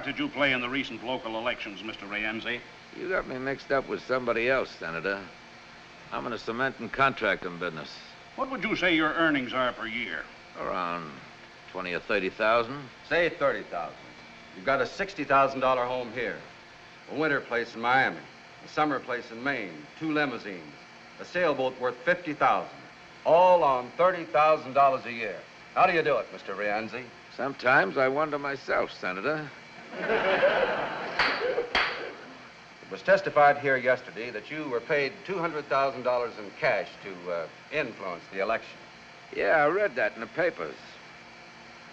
Did you play in the recent local elections, Mr. Rienzi? You got me mixed up with somebody else, Senator. I'm in a cement and contracting business. What would you say your earnings are per year? Around 20 or 30,000. Say 30,000. You've got a $60,000 home here, a winter place in Miami, a summer place in Maine, 2 limousines, a sailboat worth $50,000, all on $30,000 a year. How do you do it, Mr. Rienzi? Sometimes I wonder myself, Senator. It was testified here yesterday that you were paid $200,000 in cash to influence the election. Yeah, I read that in the papers.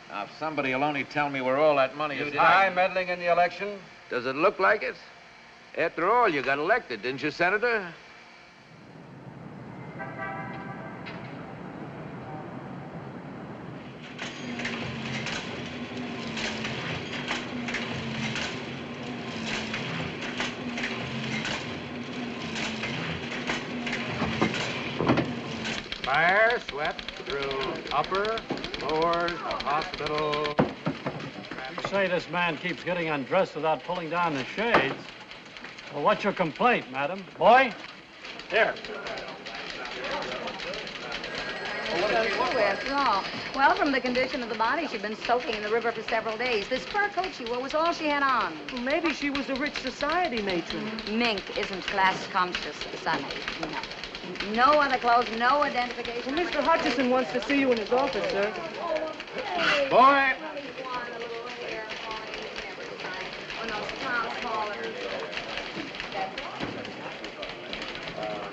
Now, if somebody will only tell me where all that money is deny meddling in the election? Does it look like it? After all, you got elected, didn't you, Senator? Fire swept through upper, floors, the hospital. You say this man keeps getting undressed without pulling down the shades. Well, what's your complaint, madam? Boy? Here. Well, from the condition of the body, she'd been soaking in the river for several days. This fur coat she wore was all she had on. Well, maybe she was a rich society matron. Mink isn't class-conscious, Sonny. No. No other clothes, no identification. Well, Mr. Hutcheson wants to see you in his office, sir. Boy!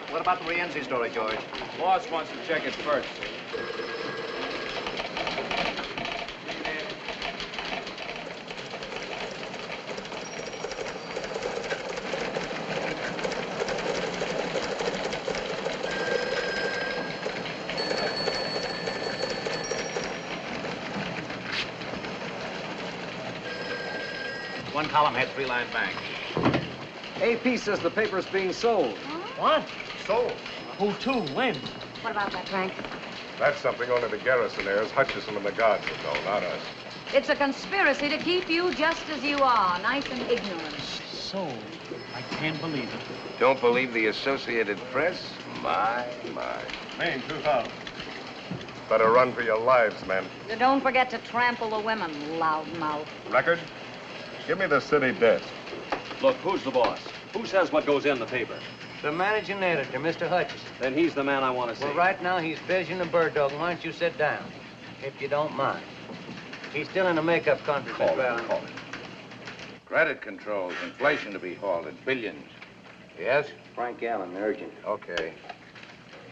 What about the Rienzi story, George? Boss wants to check it first. One column had 3-line bank. AP says the paper's being sold. What? Sold? Who to? When? What about that, Frank? That's something only the Garrison heirs, Hutcheson and the guards would know, not us. It's a conspiracy to keep you just as you are, nice and ignorant. Sold? I can't believe it. Don't believe the Associated Press? My. Maine, 2,000. Better run for your lives, men. Don't forget to trample the women, loudmouth. Record? Give me the city desk. Look, who's the boss? Who says what goes in the paper? The managing editor, Mr. Hutcheson. Then he's the man I want to see. Well, right now he's busy in the bird dog. Why don't you sit down, if you don't mind? He's still in a makeup conference. Call it. Credit controls, inflation to be halted, billions. Yes? Frank Allen, urgent. Okay.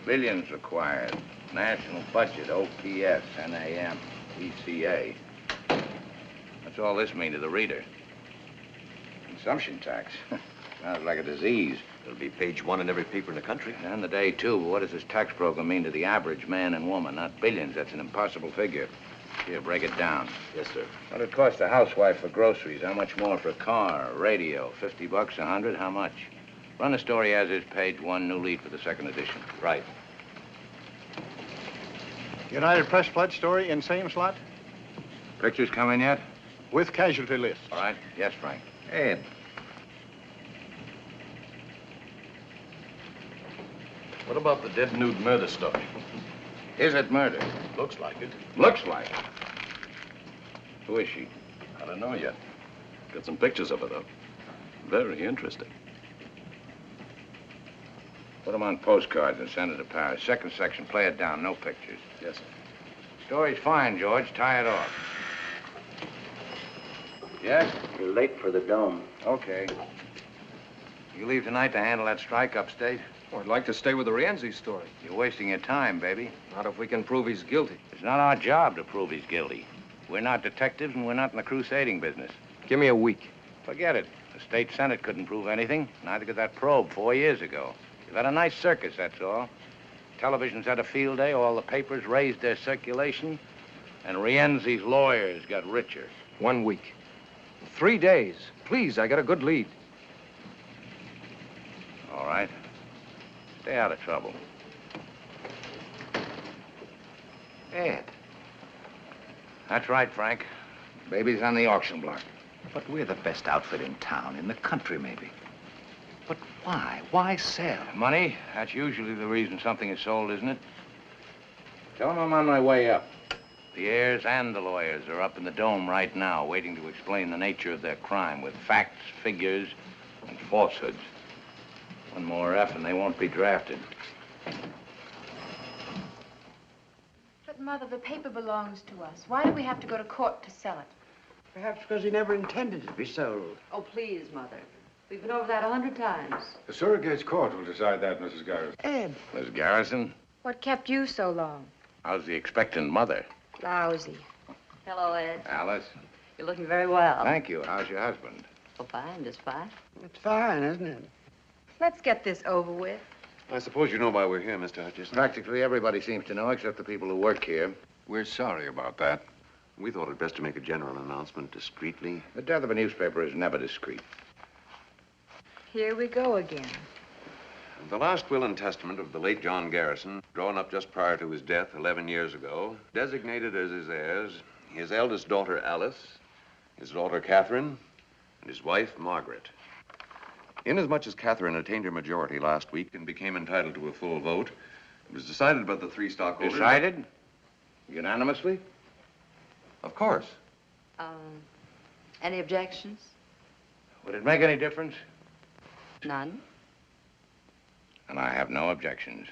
Billions required. National budget, OPS, NAM, U.S.A. What's all this mean to the reader? Consumption tax. Sounds like a disease. It'll be page 1 in every paper in the country. And the day, too. What does this tax program mean to the average man and woman? Not billions. That's an impossible figure. Here, break it down. Yes, sir. What it cost a housewife for groceries? How much more for a car, a radio? $50, 100? How much? Run the story as is, page 1, new lead for the second edition. Right. United Press Pledge story in same slot? Pictures coming yet? With casualty list. All right. Yes, Frank. Ed. What about the dead nude murder story? Is it murder? Looks like it. Looks like it. Who is she? I don't know yet. Got some pictures of her, though. Very interesting. Put them on postcards and send it to Paris. Second section, play it down. No pictures. Yes, sir. Story's fine, George. Tie it off. Yes? You're late for the dome. Okay. You leave tonight to handle that strike upstate? Well, I'd like to stay with the Rienzi story. You're wasting your time, baby. Not if we can prove he's guilty. It's not our job to prove he's guilty. We're not detectives, and we're not in the crusading business. Give me a week. Forget it. The state senate couldn't prove anything. Neither could that probe 4 years ago. You've had a nice circus, that's all. Television's had a field day. All the papers raised their circulation. And Rienzi's lawyers got richer. 1 week. 3 days. Please, I got a good lead. All right. Stay out of trouble. Ed. That's right, Frank. Baby's on the auction block. But we're the best outfit in town, in the country, maybe. But why? Why sell? Money? That's usually the reason something is sold, isn't it? Tell him I'm on my way up. The heirs and the lawyers are up in the dome right now, waiting to explain the nature of their crime with facts, figures, and falsehoods. One more F and they won't be drafted. But, Mother, the paper belongs to us. Why do we have to go to court to sell it? Perhaps because he never intended it to be sold. Oh, please, Mother. We've been over that 100 times. The surrogate's court will decide that, Mrs. Garrison. Ed. Miss Garrison, What kept you so long? how's the expectant mother? Lousy. Hello, Ed. Alice? You're looking very well. Thank you. How's your husband? Oh, fine, just fine. It's fine, isn't it? Let's get this over with. I suppose you know why we're here, Mr. Hutcheson. Practically everybody seems to know, except the people who work here. We're sorry about that. We thought it best to make a general announcement discreetly. The death of a newspaper is never discreet. Here we go again. The last will and testament of the late John Garrison, drawn up just prior to his death 11 years ago, designated as his heirs his eldest daughter, Alice, his daughter, Catherine, and his wife, Margaret. Inasmuch as Catherine attained her majority last week and became entitled to a full vote, it was decided by the 3 stockholders... Decided? Unanimously? Of course. Any objections? Would it make any difference? None. And I have no objections.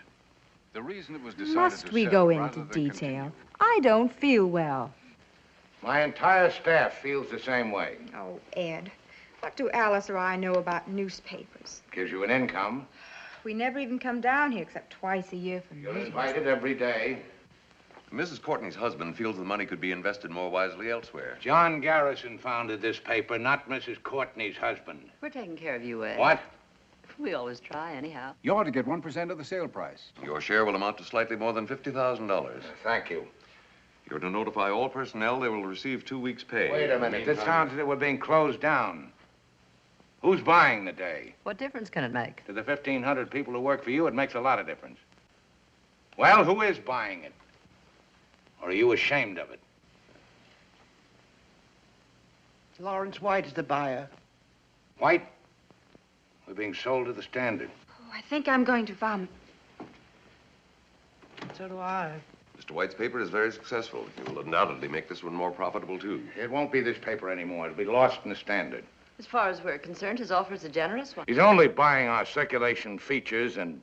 The reason it was decided Must to we sell go rather into than detail? I don't feel well. My entire staff feels the same way. Oh, Ed, what do Alice or I know about newspapers? Gives you an income. We never even come down here except twice a year for You're meetings. invited every day. Mrs. Courtney's husband feels the money could be invested more wisely elsewhere. John Garrison founded this paper, not Mrs. Courtney's husband. We're taking care of you, Ed. What? We always try, anyhow. You ought to get 1% of the sale price. Your share will amount to slightly more than $50,000. Thank you. You're to notify all personnel they will receive 2 weeks' pay. Wait a minute. This sounds as if we're being closed down. Who's buying the day? What difference can it make? To the 1,500 people who work for you, it makes a lot of difference. Well, who is buying it? Or are you ashamed of it? Lawrence White is the buyer. White? We're being sold to the Standard. Oh, I think I'm going to vomit. So do I. Mr. White's paper is very successful. He will undoubtedly make this one more profitable, too. It won't be this paper anymore. It'll be lost in the Standard. As far as we're concerned, his offer is a generous one. He's only buying our circulation features and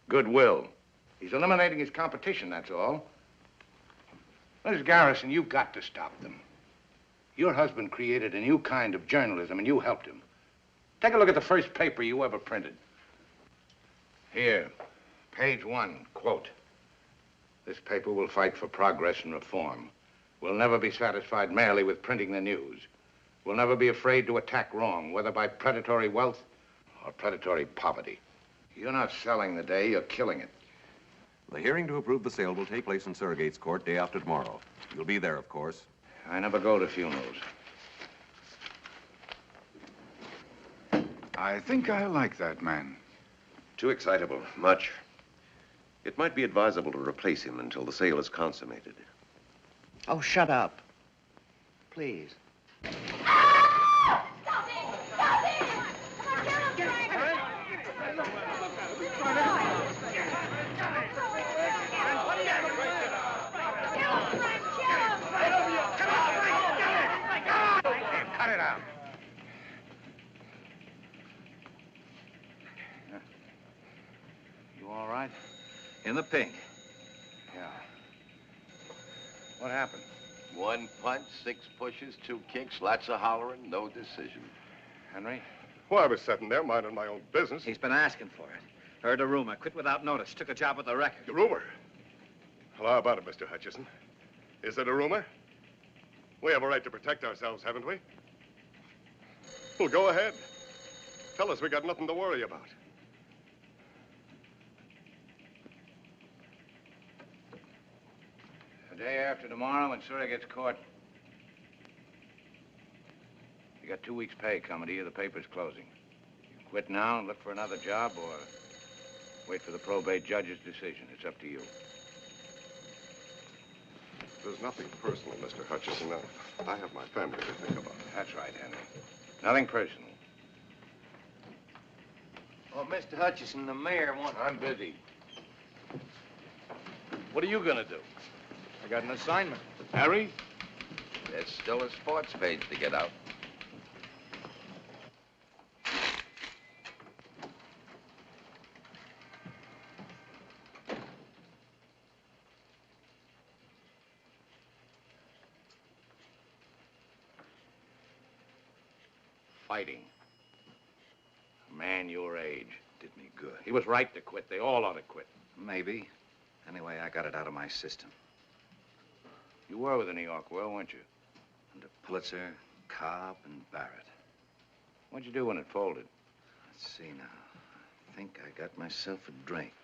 goodwill. He's eliminating his competition, that's all. Mrs. Garrison, you've got to stop them. Your husband created a new kind of journalism, and you helped him. Take a look at the first paper you ever printed. Here, page 1, quote. This paper will fight for progress and reform. We'll never be satisfied merely with printing the news. We'll never be afraid to attack wrong, whether by predatory wealth or predatory poverty. You're not selling the day, you're killing it. The hearing to approve the sale will take place in Surrogate's Court day after tomorrow. You'll be there, of course. I never go to funerals. I think I like that man. Too excitable, much. It might be advisable to replace him until the sale is consummated. Oh, shut up. Please. Cut it out. You all right? In the pink. Yeah. What happened? 1 punch, 6 pushes, 2 kicks, lots of hollering, no decision. Henry? Well, I was sitting there minding my own business. He's been asking for it. Heard a rumor, quit without notice, took a job with the record. The rumor? Well, how about it, Mr. Hutcheson? Is it a rumor? We have a right to protect ourselves, haven't we? Well, go ahead. Tell us we got nothing to worry about. The day after tomorrow, when Sura gets caught, you got 2 weeks' pay coming to you. The paper's closing. You quit now and look for another job, or wait for the probate judge's decision. It's up to you. There's nothing personal, Mr. Hutcheson. I have my family to think about. That's right, Henry. Nothing personal. Oh, Mr. Hutcheson, the mayor wants... I'm busy. What are you gonna do? I got an assignment. Harry? There's still a sports page to get out. Fighting. A man your age. Did me good. He was right to quit. They all ought to quit. Maybe. Anyway, I got it out of my system. You were with the New York World, weren't you? Under Pulitzer, Cobb, and Barrett. What'd you do when it folded? Let's see now. I think I got myself a drink.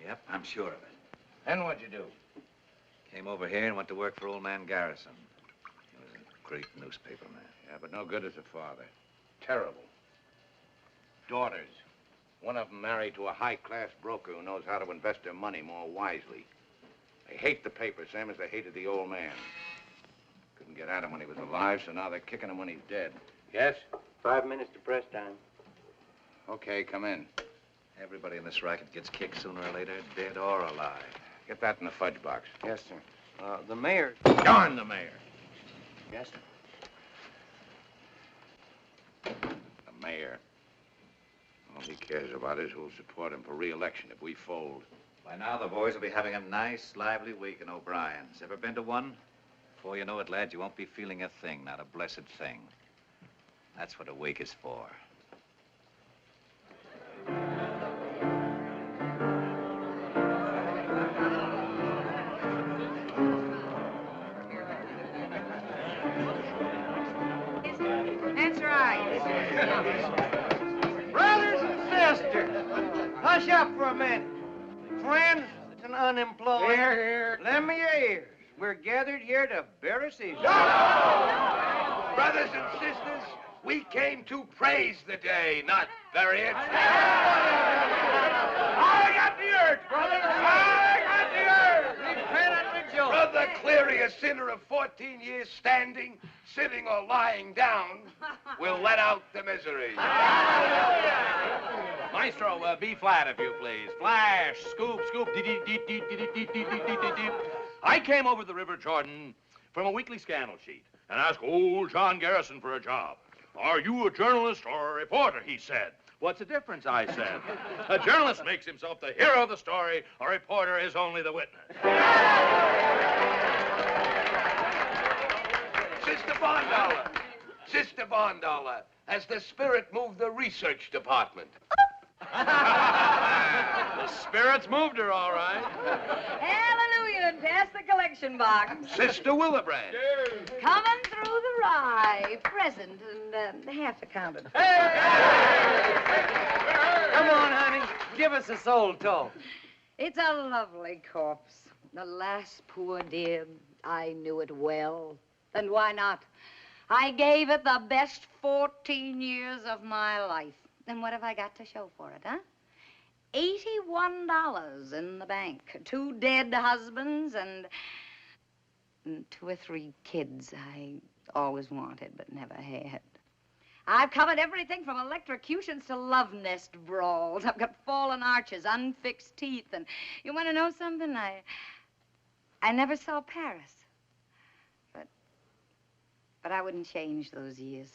Yep, I'm sure of it. Then what'd you do? Came over here and went to work for old man Garrison. He was a great newspaper man. Yeah, but no good as a father. Terrible. Daughters. One of them married to a high-class broker who knows how to invest their money more wisely. They hate the paper, same as they hated the old man. Couldn't get at him when he was alive, so now they're kicking him when he's dead. Yes? 5 minutes to press time. Okay, come in. Everybody in this racket gets kicked sooner or later, dead or alive. Get that in the fudge box. Yes, sir. The mayor... Darn the mayor. Yes, sir. The mayor. All he cares about is who'll support him for re-election if we fold. By now, the boys will be having a nice, lively week in O'Brien's. Ever been to one? Before you know it, lads, you won't be feeling a thing, not a blessed thing. That's what a week is for. That's right. Brothers and sisters, hush up for a minute. Friends and unemployed. Here, here. Lend me your ears. We're gathered here to bury Caesar. Brothers and sisters, we came to praise the day, not bury it. I got the urge, brother. I got the urge. Repent and rejoice. Brother Cleary, a sinner of 14 years standing, sitting or lying down, will let out the misery. Maestro, B flat, if you please. Flash, scoop, scoop, I came over the River Jordan from a weekly scandal sheet and asked old John Garrison for a job. Are you a journalist or a reporter, he said. What's the difference, I said. A journalist makes himself the hero of the story. A reporter is only the witness. Sister Bondollar, has the spirit moved the research department? The spirit's moved her, all right. Hallelujah, and pass the collection box. Sister Willebrand. Coming through the rye, present, and half accounted for. Come on, honey. Give us a soul toll. It's a lovely corpse. The last poor dear, I knew it well. And why not? I gave it the best 14 years of my life. And what have I got to show for it, huh? $81 in the bank. 2 dead husbands and 2 or 3 kids I always wanted but never had. I've covered everything from electrocutions to love nest brawls. I've got fallen arches, unfixed teeth, and you want to know something? I never saw Paris. But But I wouldn't change those years.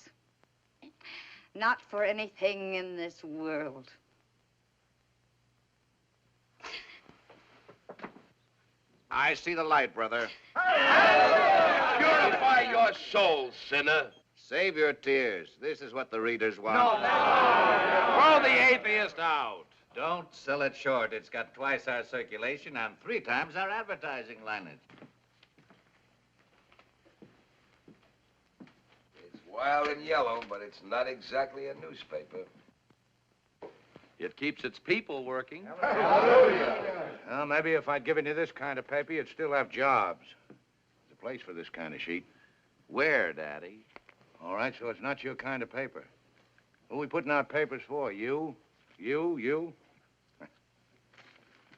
Not for anything in this world. I see the light, brother. Purify your soul, sinner. Save your tears. This is what the readers want. Throw the atheist out. Don't sell it short. It's got twice our circulation and 3 times our advertising lineage. It's wild and yellow, but it's not exactly a newspaper. It keeps its people working. Well, maybe if I'd given you this kind of paper, you'd still have jobs. There's a place for this kind of sheet. Where, Daddy? All right, so it's not your kind of paper. Who are we putting out papers for? You? You?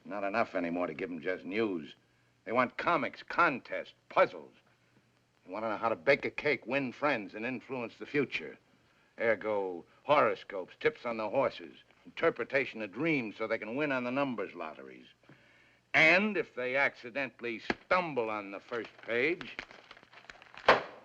Not enough anymore to give them just news. They want comics, contests, puzzles. They want to know how to bake a cake, win friends, and influence the future. Ergo, horoscopes, tips on the horses, interpretation of dreams so they can win on the numbers lotteries. And if they accidentally stumble on the first page,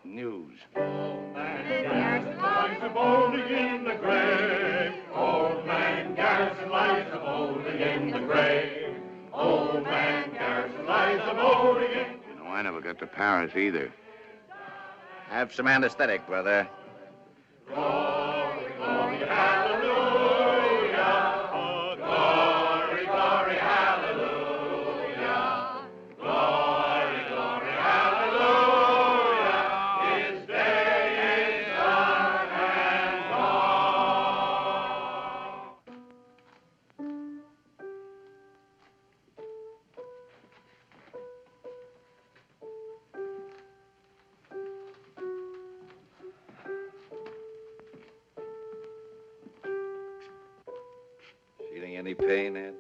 news. Old man Garrison lies a-bolding in the grave. Old man Garrison lies a-bolding in the grave. Old man Garrison lies a-bolding in... You know, I never got to Paris either. Have some anesthetic, brother. Glory, glory, hallelujah. Glory, glory, hallelujah. Glory, glory, hallelujah. His day is done and gone. Feeling any pain, Ed?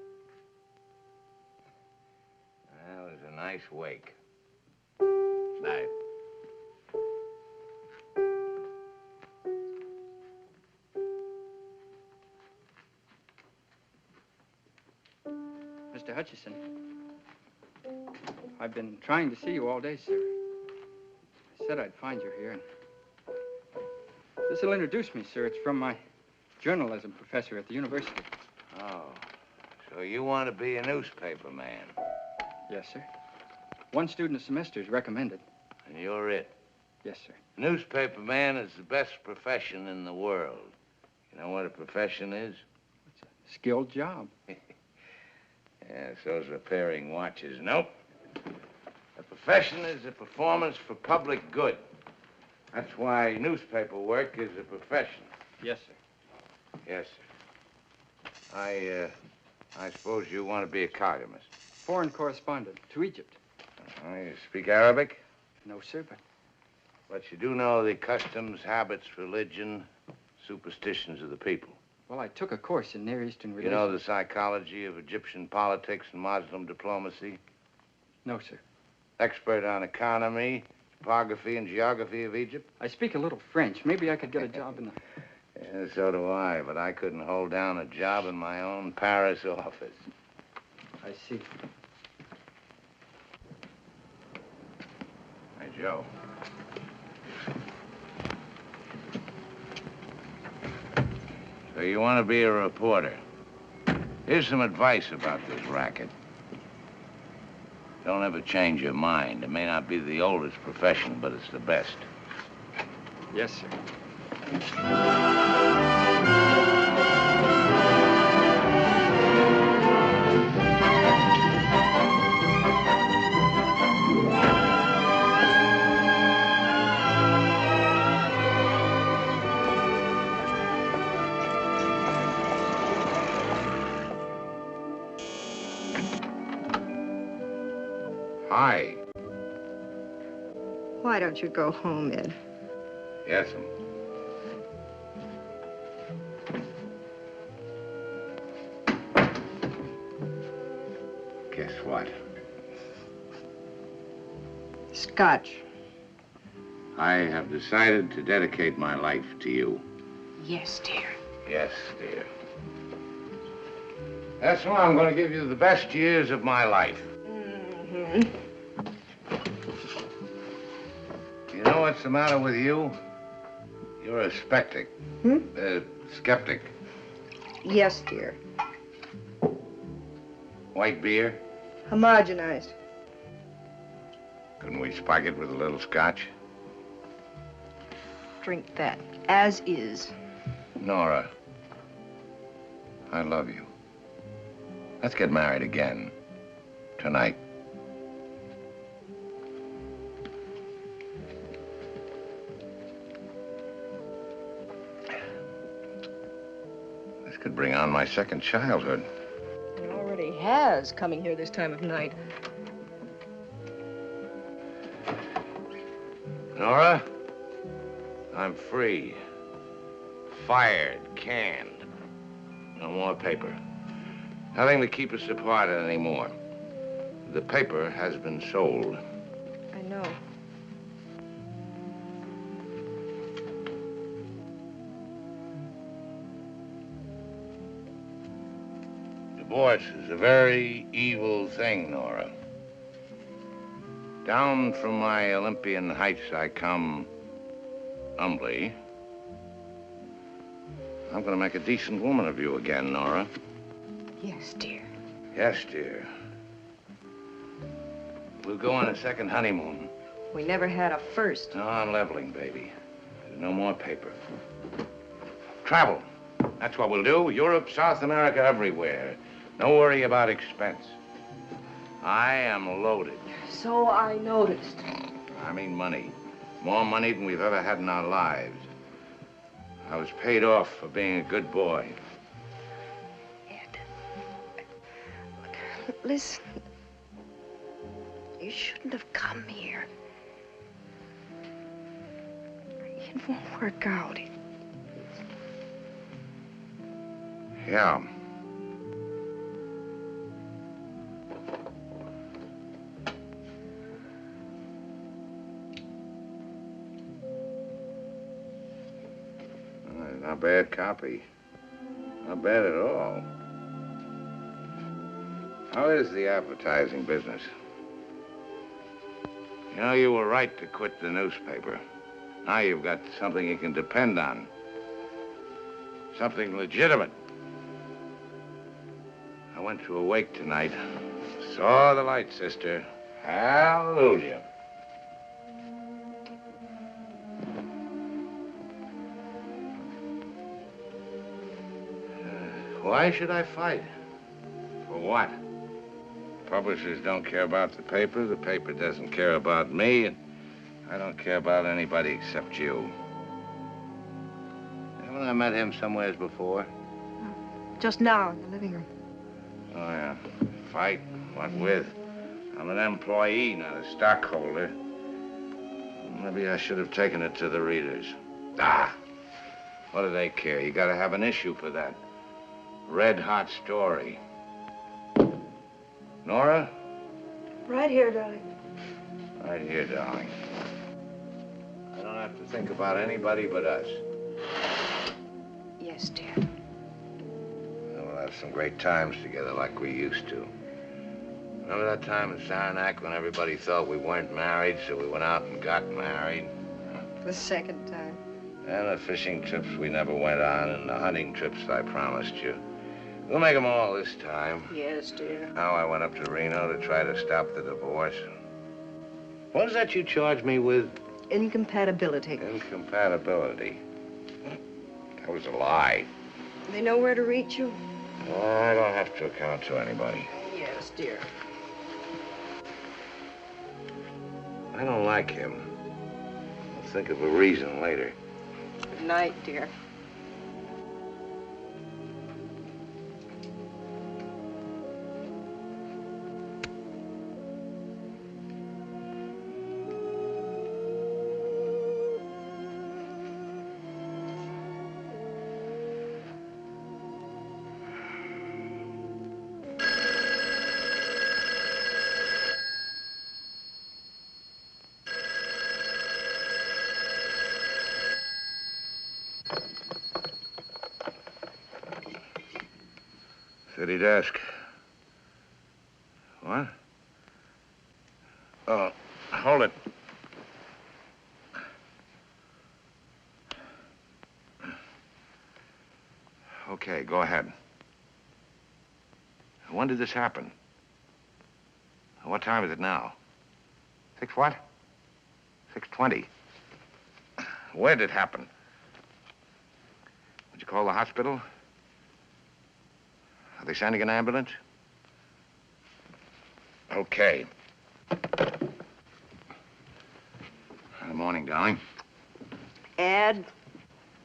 Well, it was a nice wake. Night. Mr. Hutcheson, I've been trying to see you all day, sir. I said I'd find you here, and this'll introduce me, sir. It's from my journalism professor at the university. Oh, so you want to be a newspaper man? Yes, sir. One student a semester is recommended. And you're it? Yes, sir. Newspaper man is the best profession in the world. You know what a profession is? It's a skilled job. Yeah, so's repairing watches. Nope. A profession is a performance for public good. That's why newspaper work is a profession. Yes, sir. Yes, sir. I suppose you want to be a columnist. Foreign correspondent to Egypt. You speak Arabic? No, sir, But you do know the customs, habits, religion, superstitions of the people. well, I took a course in Near Eastern You relations. know the psychology of Egyptian politics and Muslim diplomacy? No, sir. Expert on economy, topography, and geography of Egypt? I speak a little French. Maybe I could get a job in the... Yeah, so do I, but I couldn't hold down a job in my own Paris office. I see. Hey, Joe. So you want to be a reporter. Here's some advice about this racket. Don't ever change your mind. It may not be the oldest profession, but it's the best. Yes, sir. Hi. Why don't you go home, Ed? Yes'm. Guess what? Scotch. I have decided to dedicate my life to you. Yes, dear. Yes, dear. That's why I'm going to give you the best years of my life. Mm-hmm. You know know what's the matter with you? You're a skeptic. Skeptic. Yes, dear. White beer? Homogenized. Couldn't we spike it with a little scotch? Drink that, as is. Nora, I love you. Let's get married again. Tonight. This could bring on my second childhood. It already has, coming here this time of night. Nora, I'm free. Fired, canned. No more paper. Nothing to keep us apart anymore. The paper has been sold. I know. Divorce is a very evil thing, Nora. Down from my Olympian heights I come humbly. I'm gonna make a decent woman of you again, Nora. Yes, dear. Yes, dear. We'll go on a second honeymoon. We never had a first. No, I'm leveling, baby. There's no more paper. Travel. That's what we'll do. Europe, South America, everywhere. No worry about expense. I am loaded. So I noticed. I mean money. More money than we've ever had in our lives. I was paid off for being a good boy. Ed, look, listen. You shouldn't have come here. It won't work out. Yeah. Not bad copy. Not bad at all. How is the advertising business? You know, you were right to quit the newspaper. Now you've got something you can depend on. Something legitimate. I went to a wake tonight. Saw the light, sister. Hallelujah. Why should I fight? For what? Publishers don't care about the paper doesn't care about me, and I don't care about anybody except you. Haven't I met him somewheres before? Just now in the living room. Oh, yeah. Fight? What with? I'm an employee, not a stockholder. Maybe I should have taken it to the readers. Ah! What do they care? You gotta have an issue for that. Red-hot story. Nora? Right here, darling. Right here, darling. I don't have to think about anybody but us. Yes, dear. We'll have some great times together like we used to. Remember that time in Saranac when everybody thought we weren't married, so we went out and got married? The second time. And the fishing trips we never went on, and the hunting trips I promised you. We'll make them all this time. Yes, dear. Now I went up to Reno to try to stop the divorce. What is that you charged me with? Incompatibility. Incompatibility. That was a lie. They know where to reach you? I don't have to account to anybody. Yes, dear. I don't like him. I'll think of a reason later. Good night, dear. City desk. What? Oh, hold it. Okay, go ahead. When did this happen? What time is it now? 6 what? 6:20. Where did it happen? Would you call the hospital? Are they sending an ambulance? Okay. Good morning, darling. Ed,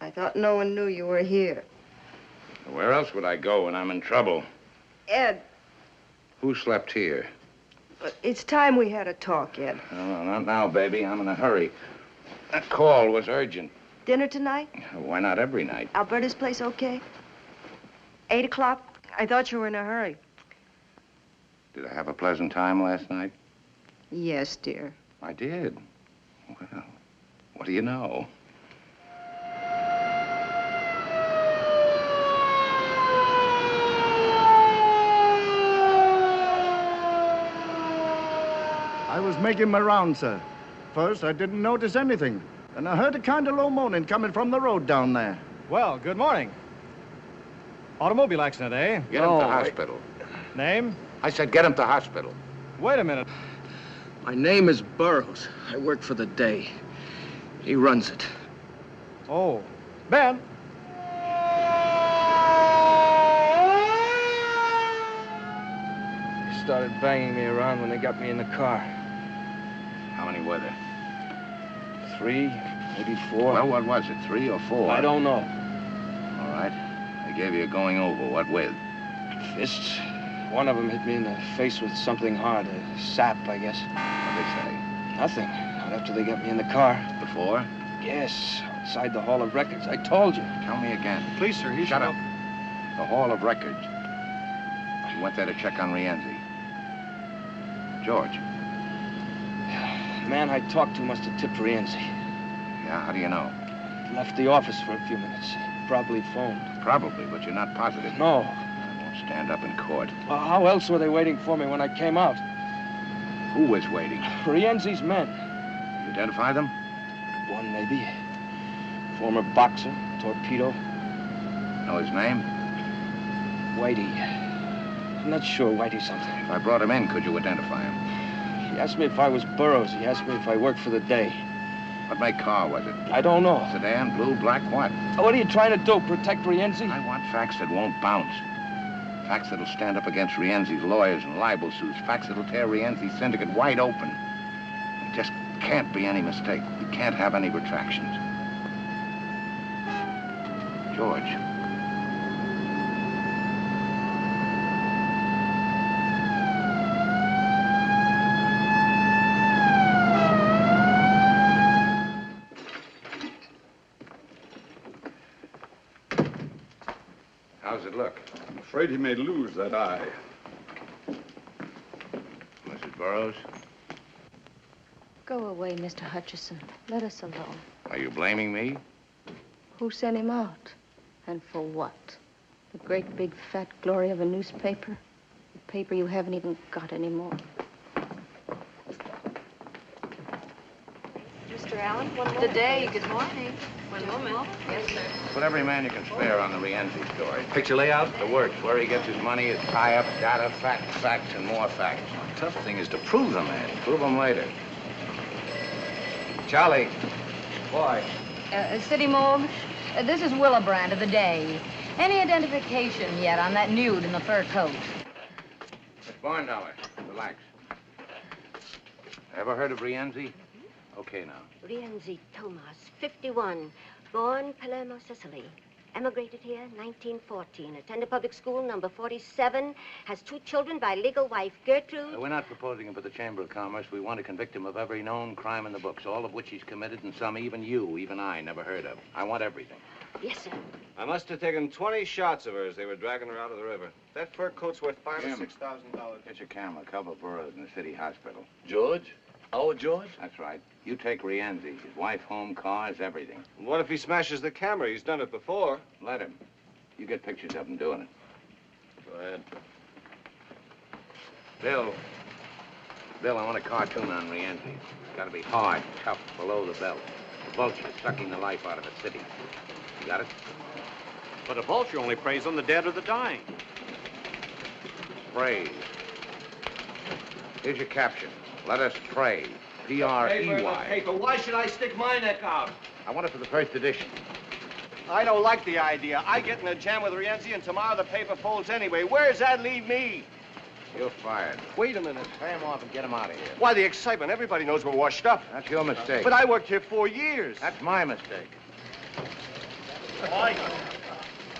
I thought no one knew you were here. Where else would I go when I'm in trouble? Ed, Who slept here? it's time we had a talk, Ed. No, not now, baby. I'm in a hurry. That call was urgent. Dinner tonight? Why not every night? Alberta's place okay? 8 o'clock? I thought you were in a hurry. Did I have a pleasant time last night? Yes, dear. I did. Well, what do you know? I was making my round, sir. First, I didn't notice anything. Then I heard a kind of low moaning coming from the road down there. Well, good morning. Automobile accident, eh? Get him to hospital. Name? I said get him to hospital. Wait a minute. My name is Burroughs. I work for the day. He runs it. Oh, Ben. They started banging me around when they got me in the car. How many were there? 3, maybe 4. Well, what was it, 3 or 4? I don't know. All right. They gave you a going over. What with? Fists. One of them hit me in the face with something hard, a sap, I guess. What'd they say? Nothing. Not after they got me in the car. Before? Yes, outside the Hall of Records. I told you. Tell me again. Please, sir, Shut up. The Hall of Records. You went there to check on Rienzi. George. The man I talked to must have tipped Rienzi. Yeah, how do you know? He left the office for a few minutes. He probably phoned. Probably, but you're not positive. No. I won't stand up in court. Well, how else were they waiting for me when I came out? Who was waiting? Rienzi's men. You identify them? One, maybe. Former boxer, torpedo. Know his name? Whitey. I'm not sure Whitey something. If I brought him in, could you identify him? He asked me if I was Burroughs. He asked me if I worked for the day. What make car was it? I don't know. Sedan, blue, black, what? What are you trying to do, protect Rienzi? I want facts that won't bounce. Facts that'll stand up against Rienzi's lawyers and libel suits. Facts that'll tear Rienzi's syndicate wide open. There just can't be any mistake. We can't have any retractions. George. How's it look? I'm afraid he may lose that eye. Mrs. Burroughs? Go away, Mr. Hutcheson. Let us alone. Are you blaming me? Who sent him out? And for what? The great big fat glory of a newspaper? A paper you haven't even got anymore. Mr. Allen, one moment. Today, good morning. One moment. Yes, sir. Put every man you can spare on the Rienzi story. Picture layout? The works. Where he gets his money, his tie-up, data, facts, and more facts. The tough thing is to prove them, man. Prove them later. Charlie. Boy. City Morgue, this is Willebrand of the Day. Any identification yet on that nude in the fur coat? Miss Barndauer, relax. Ever heard of Rienzi? Okay, now. Rienzi Tomas, 51, born Palermo, Sicily. Emigrated here, 1914. Attended public school, number 47. Has 2 children by legal wife, Gertrude. We're not proposing him for the Chamber of Commerce. We want to convict him of every known crime in the books, all of which he's committed, and some even you, even I, never heard of. I want everything. Yes, sir. I must have taken 20 shots of her as they were dragging her out of the river. That fur coat's worth $5,000 or $6,000. Get your camera. Cover Burroughs in the city hospital. George? Our George? That's right. You take Rienzi. His wife, home, cars, everything. What if he smashes the camera? He's done it before. Let him. You get pictures of him doing it. Go ahead. Bill, I want a cartoon on Rienzi. It's got to be hard, tough, below the belt. Vultures sucking the life out of a city. You got it? But a vulture only preys on the dead or the dying. Pray. Here's your caption. Let us pray. P-R-E-Y. Paper. Why should I stick my neck out? I want it for the first edition. I don't like the idea. I get in a jam with Rienzi, and tomorrow the paper folds anyway. Where does that leave me? You're fired. Wait a minute. Pay him off and get him out of here. Why, the excitement. Everybody knows we're washed up. That's your mistake. But I worked here 4 years. That's my mistake.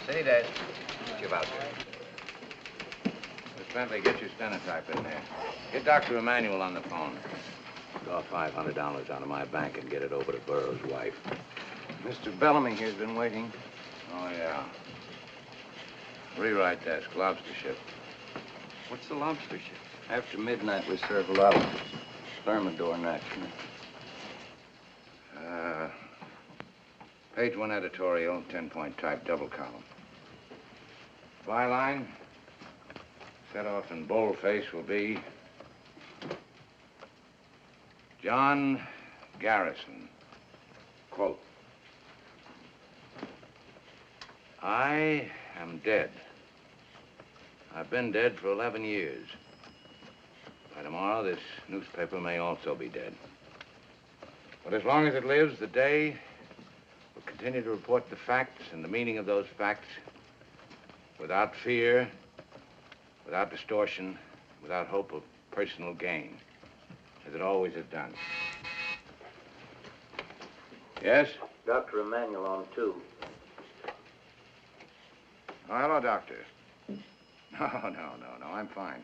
See, Dad. What you about there? Miss Bentley, get your stenotype in there. Get Dr. Emanuel on the phone. Draw $500 out of my bank and get it over to Burroughs' wife. Mr. Bellamy here's been waiting. Oh, yeah. Rewrite desk, lobster ship. What's the lobster ship? After midnight, we serve lobsters. Thermidor, naturally. Page 1 editorial, 10-point type, double column. Byline, set off in boldface, will be John Garrison. Quote, I am dead. I've been dead for 11 years. By tomorrow, this newspaper may also be dead. But as long as it lives, the day will continue to report the facts and the meaning of those facts without fear, without distortion, without hope of personal gain, as it always has done. Yes? Dr. Emanuel on 2. Oh, hello, doctor. No, I'm fine.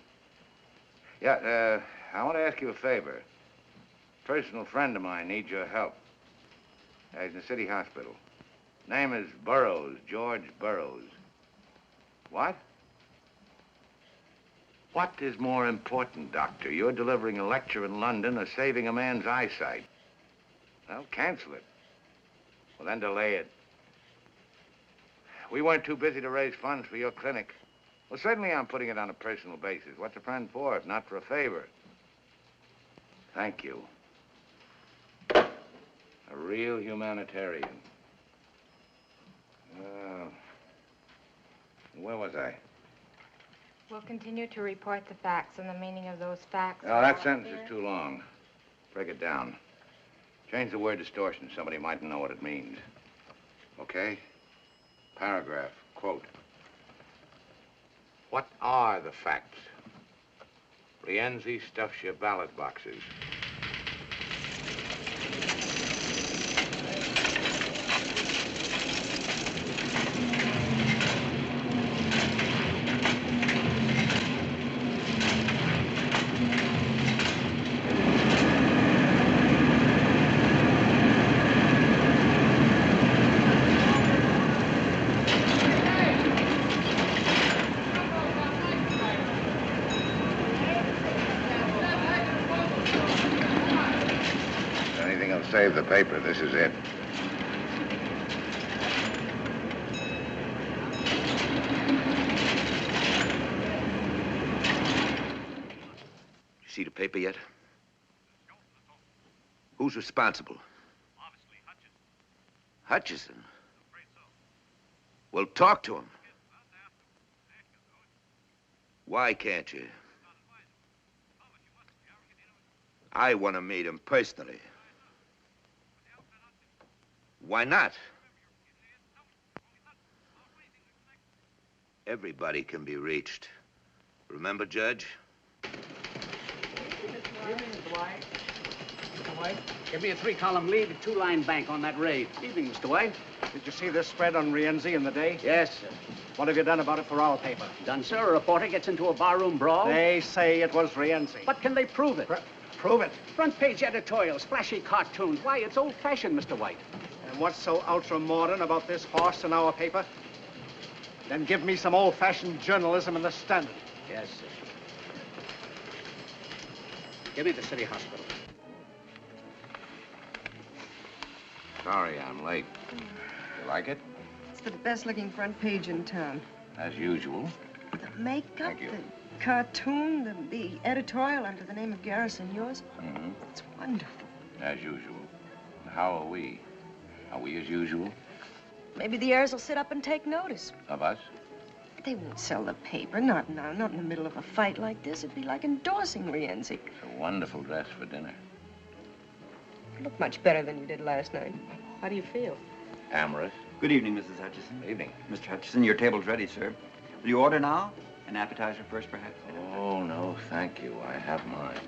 Yeah, I want to ask you a favor. A personal friend of mine needs your help. He's in the city hospital. Name is Burroughs, George Burroughs. What? What is more important, doctor? You're delivering a lecture in London or saving a man's eyesight? Well, cancel it. Well, then delay it. We weren't too busy to raise funds for your clinic. Well, certainly I'm putting it on a personal basis. What's a friend for if not for a favor? Thank you. A real humanitarian. Where was I? We'll continue to report the facts and the meaning of those facts. Oh, that sentence is too long. Break it down. Change the word distortion. Somebody mightn't know what it means. Okay? Paragraph, quote. What are the facts? Rienzi stuffs your ballot boxes. Save the paper. This is it. You see the paper yet? Who's responsible? Obviously, Hutcheson. Hutcheson? Well, talk to him. Why can't you? I want to meet him personally. Why not? Everybody can be reached. Remember, Judge? Evening, Mr. White. Mr. White, give me a 3-column lead, a 2-line bank on that raid. Evening, Mr. White. Did you see this spread on Rienzi in the day? Yes, sir. What have you done about it for our paper? Done, sir. A reporter gets into a barroom brawl. They say it was Rienzi. But can they prove it? Prove it. Front page editorials, flashy cartoons. Why, it's old-fashioned, Mr. White. And what's so ultra-modern about this horse in our paper? Then give me some old-fashioned journalism in the Standard. Yes, sir. Give me the city hospital. Sorry I'm late. You like it? It's the best-looking front page in town. As usual. The makeup, Thank you. the cartoon, the editorial under the name of Garrison, yours. Mm-hmm. It's wonderful. As usual. And how are we? Are we as usual? Maybe the heirs will sit up and take notice. Of us? They won't sell the paper. Not now, not in the middle of a fight like this. It'd be like endorsing Rienzi. It's a wonderful dress for dinner. You look much better than you did last night. How do you feel? Amorous. Good evening, Mrs. Hutcheson. Evening. Mr. Hutcheson, your table's ready, sir. Will you order now? An appetizer first, perhaps? Oh, no, thank you. I have mine.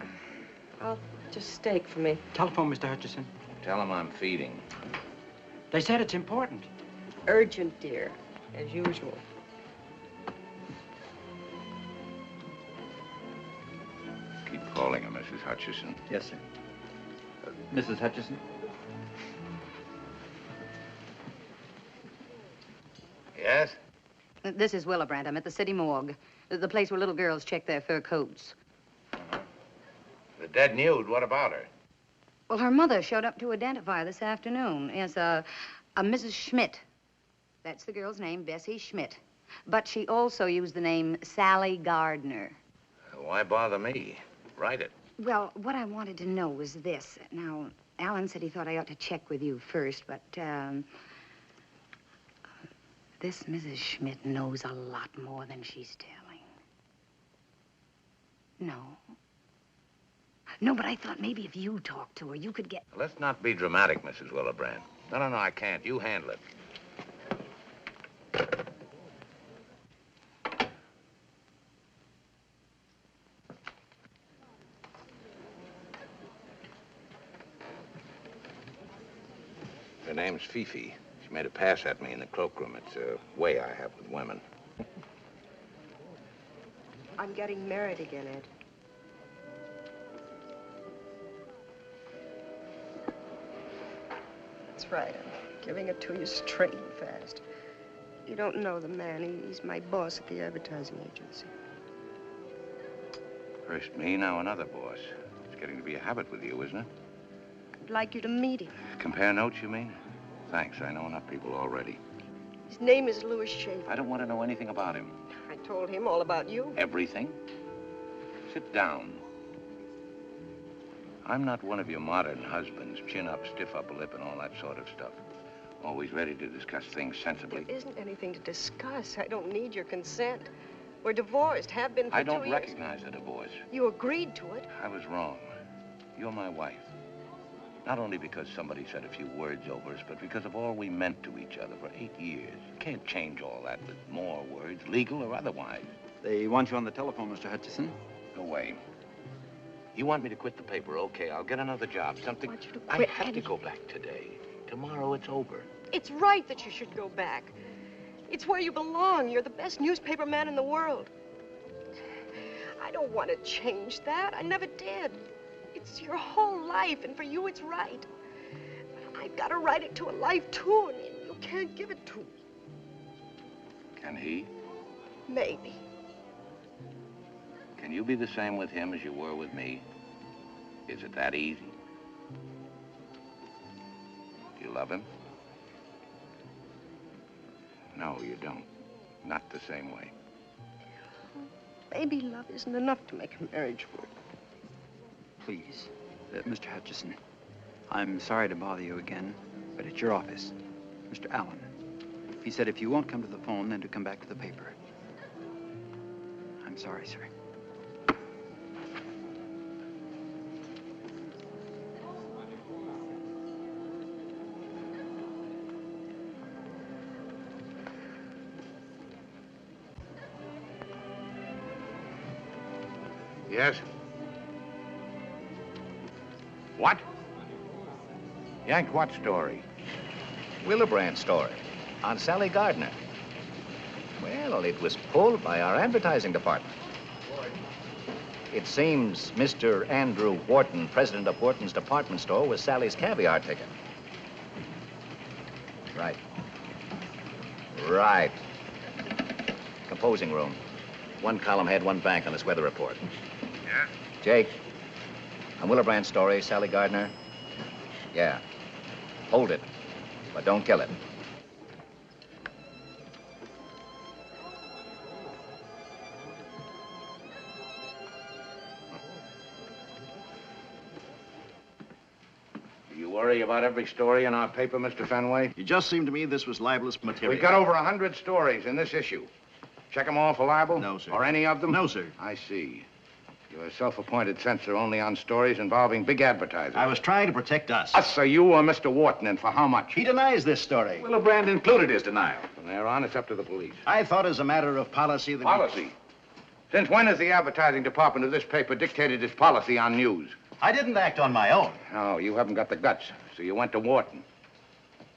I'll just steak for me. Telephone, Mr. Hutcheson. Tell him I'm feeding. They said it's important. Urgent, dear, as usual. Keep calling her, Mrs. Hutcheson. Yes, sir. Mrs. Hutcheson? Yes? This is Willibrandt. I'm at the city morgue. The place where little girls check their fur coats. The dead nude, what about her? Well, her mother showed up to identify her this afternoon as a Mrs. Schmidt. That's the girl's name, Bessie Schmidt. But she also used the name Sally Gardner. Why bother me? Write it. Well, what I wanted to know was this. Now, Alan said he thought I ought to check with you first, but, this Mrs. Schmidt knows a lot more than she's telling. No. No, but I thought maybe if you talked to her, you could get... Let's not be dramatic, Mrs. Willibrandt. No, I can't. You handle it. Her name's Fifi. She made a pass at me in the cloakroom. It's a way I have with women. I'm getting married again, Ed. That's right. I'm giving it to you straight and fast. You don't know the man. He's my boss at the advertising agency. First me, now another boss. It's getting to be a habit with you, isn't it? I'd like you to meet him. Compare notes, you mean? Thanks, I know enough people already. His name is Louis Schaefer. I don't want to know anything about him. I told him all about you. Everything? Sit down. I'm not one of your modern husbands, chin up, stiff upper lip, and all that sort of stuff. Always ready to discuss things sensibly. There isn't anything to discuss. I don't need your consent. We're divorced, have been for 2 years. I don't recognize a divorce. You agreed to it. I was wrong. You're my wife. Not only because somebody said a few words over us, but because of all we meant to each other for 8 years. You can't change all that with more words, legal or otherwise. They want you on the telephone, Mr. Hutcheson. Go away. You want me to quit the paper? Okay, I'll get another job, something... I want you to quit, I have Eddie. to go back today. Tomorrow it's over. It's right that you should go back. It's where you belong. You're the best newspaper man in the world. I don't want to change that. I never did. It's your whole life, and for you, it's right. I've got to write it to a life, too, and you can't give it to me. Can he? Maybe. Can you be the same with him as you were with me? Is it that easy? Do you love him? No, you don't. Not the same way. Maybe love isn't enough to make a marriage work. Please, Mr. Hutcheson, I'm sorry to bother you again, but it's your office. Mr. Allen. He said if you won't come to the phone, then to come back to the paper. I'm sorry, sir. Yes? What? Yanked what story? Willibrandt story on Sally Gardner. Well, it was pulled by our advertising department. It seems Mr. Andrew Wharton, president of Wharton's department store, was Sally's caviar ticket. Right. Right. Composing room. One column head, one bank on this weather report. Yeah? Jake, on Willibrandt's story, Sally Gardner? Yeah. Hold it, but don't kill it. Are you worried worry about every story in our paper, Mr. Fenway? It just seemed to me this was libelous material. We've got over 100 stories in this issue. Check them all for libel? No, sir. Or any of them? No, sir. I see. You're a self-appointed censor only on stories involving big advertising. I was trying to protect us. Us, or you, or Mr. Wharton, and for how much? He denies this story. Willebrand included his denial. From there on, it's up to the police. I thought as a matter of policy that... Policy? Since when has the advertising department of this paper dictated its policy on news? I didn't act on my own. No, you haven't got the guts, so you went to Wharton.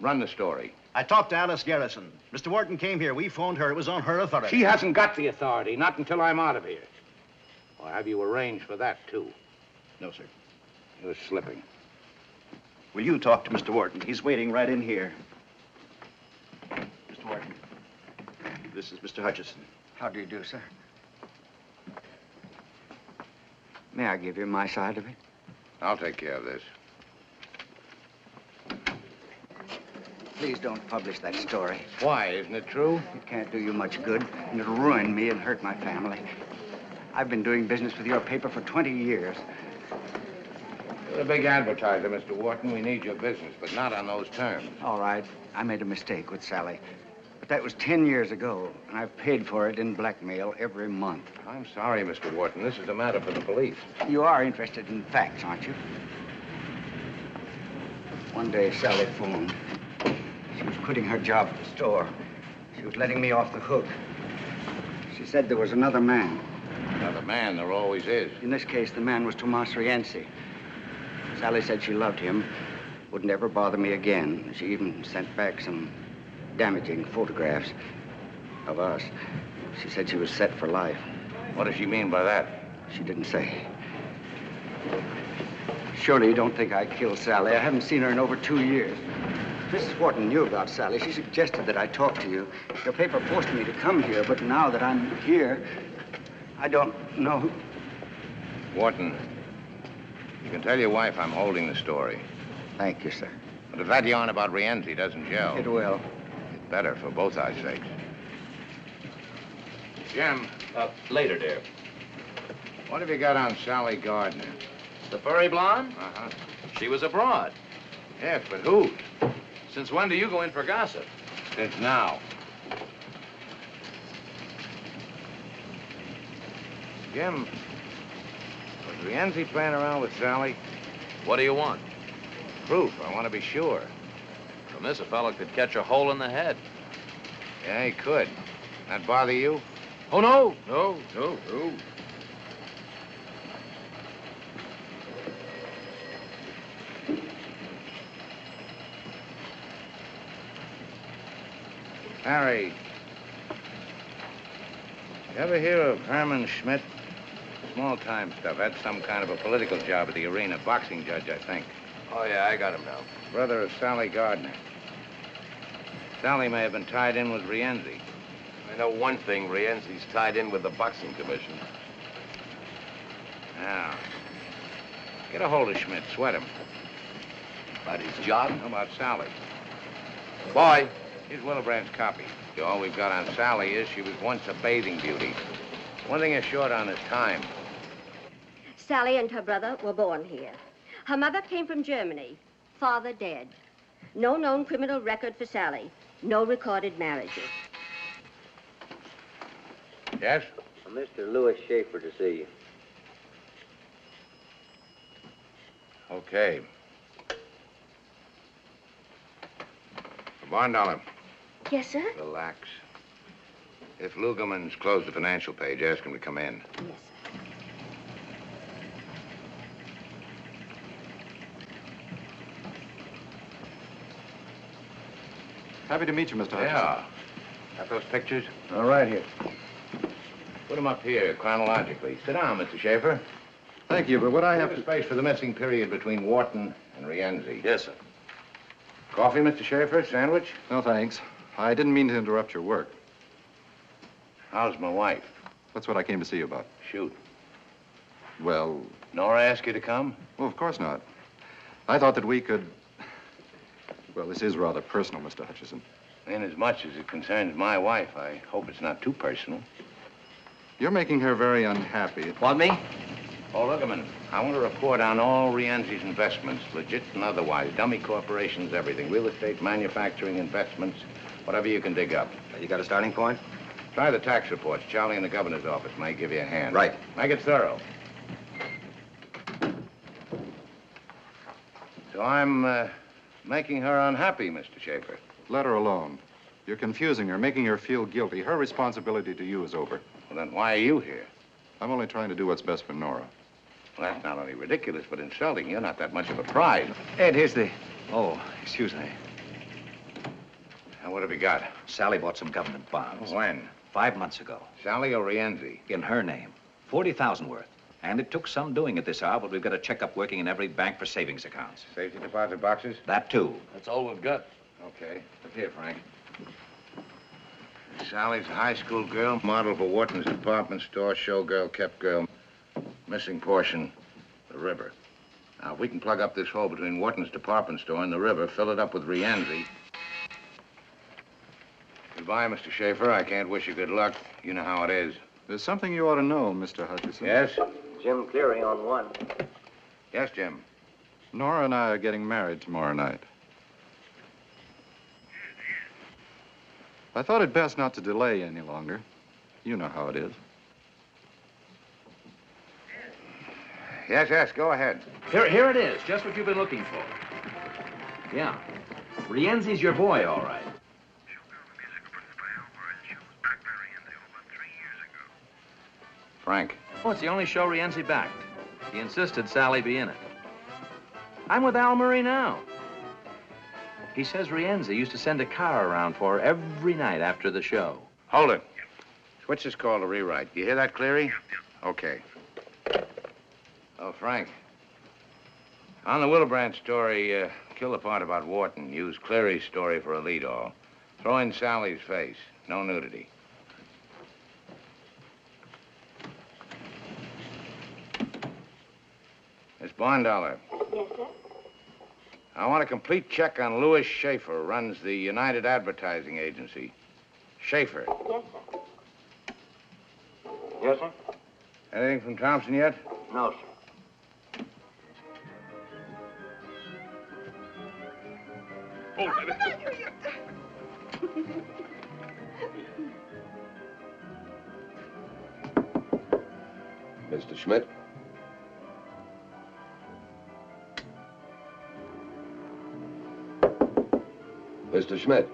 Run the story. I talked to Alice Garrison. Mr. Wharton came here. We phoned her. It was on her authority. She hasn't got the authority, not until I'm out of here. Or have you arranged for that, too? No, sir. You're slipping. Will you talk to Mr. Wharton? He's waiting right in here. Mr. Wharton, this is Mr. Hutcheson. How do you do, sir? May I give you my side of it? I'll take care of this. Please don't publish that story. Why? Isn't it true? It can't do you much good, and it'll ruin me and hurt my family. I've been doing business with your paper for 20 years. You're a big advertiser, Mr. Wharton. We need your business, but not on those terms. All right. I made a mistake with Sally. But that was 10 years ago, and I've paid for it in blackmail every month. I'm sorry, Mr. Wharton. This is a matter for the police. You are interested in facts, aren't you? One day, Sally phoned. She was quitting her job at the store. She was letting me off the hook. She said there was another man. Another man, there always is. In this case, the man was Tomas Rienzi. Sally said she loved him, would never bother me again. She even sent back some damaging photographs of us. She said she was set for life. What does she mean by that? She didn't say. Surely you don't think I killed Sally. I haven't seen her in over 2 years. Mrs. Wharton knew about Sally. She suggested that I talk to you. Your paper forced me to come here, but now that I'm here, I don't know who... Wharton, you can tell your wife I'm holding the story. Thank you, sir. But if that yarn about Rienzi doesn't gel... It will. It's better for both our sakes. Jim. Later, dear. What have you got on Sally Gardner? The furry blonde? Uh-huh. She was abroad. Yes, but who? Since when do you go in for gossip? Since now. Jim, was Rienzi playing around with Sally? What do you want? Proof. I want to be sure. From this, a fellow could catch a hole in the head. Yeah, he could. That bother you? Oh, no. No. Harry, you ever hear of Herman Schmidt? Small-time stuff. Had some kind of a political job at the arena. Boxing judge, I think. Oh, yeah, I got him now. Brother of Sally Gardner. Sally may have been tied in with Rienzi. I know one thing. Rienzi's tied in with the boxing commission. Now, get a hold of Schmidt. Sweat him. About his job? How about Sally? Boy. Here's Willebrand's copy. All we've got on Sally is she was once a bathing beauty. One thing is short on is time. Sally and her brother were born here. Her mother came from Germany. Father dead. No known criminal record for Sally. No recorded marriages. Yes? Mr. Louis Schaefer to see you. Okay. Barn Dollar. Yes, sir? Relax. If Lugerman's closed the financial page, ask him to come in. Yes, sir. Happy to meet you, Mr. Hutcheson. Yeah. Got those pictures? All right, here. Put them up here, chronologically. Sit down, Mr. Schaefer. Thank you, but what I have to... space for the missing period between Wharton and Rienzi. Yes, sir. Coffee, Mr. Schaefer? Sandwich? No, thanks. I didn't mean to interrupt your work. How's my wife? That's what I came to see you about. Shoot. Well... Nora asked you to come? Well, of course not. I thought that we could... Well, this is rather personal, Mr. Hutcheson. Inasmuch as it concerns my wife, I hope it's not too personal. You're making her very unhappy. Want me? Oh, look, man, I want to report on all Rienzi's investments, legit and otherwise. Dummy corporations, everything. Real estate, manufacturing, investments, whatever you can dig up. You got a starting point? Try the tax reports. Charlie in the governor's office may give you a hand. Right. Make it thorough. So I'm making her unhappy, Mr. Schaefer. Let her alone. You're confusing her, making her feel guilty. Her responsibility to you is over. Well, then why are you here? I'm only trying to do what's best for Nora. Well, that's not only ridiculous, but insulting. You're not that much of a prize. Ed, here's the... Oh, excuse me. Now, what have you got? Sally bought some government bonds. When? 5 months ago. Sally or Rienzi? In her name. 40,000 worth. And it took some doing at this hour, but we've got a checkup working in every bank for savings accounts. Safety deposit boxes? That, too. That's all we've got. Okay. Look here, Frank. Sally's a high school girl, model for Wharton's department store, showgirl, kept girl. Missing portion, the river. Now, if we can plug up this hole between Wharton's department store and the river, fill it up with Rienzi. Goodbye, Mr. Schaefer. I can't wish you good luck. You know how it is. There's something you ought to know, Mr. Hutcheson. Yes? Jim Cleary on one. Yes, Jim. Nora and I are getting married tomorrow night. I thought it best not to delay any longer. You know how it is. Yes, go ahead. Here it is, just what you've been looking for. Yeah. Rienzi's your boy, all right. Frank. Oh, it's the only show Rienzi backed. He insisted Sally be in it. I'm with Al Murray now. He says Rienzi used to send a car around for her every night after the show. Hold it. Switch this call to rewrite. You hear that, Cleary? Okay. Oh, Frank. On the Willebrand story, kill the part about Wharton. Use Cleary's story for a lead-all. Throw in Sally's face. No nudity. Miss Barndollar. Yes, sir? I want a complete check on Louis Schaefer, runs the United Advertising Agency. Schaefer. Yes, sir. Yes, sir? Anything from Thompson yet? No, sir. Oh, Mr. Schmidt? Mr. Schmidt?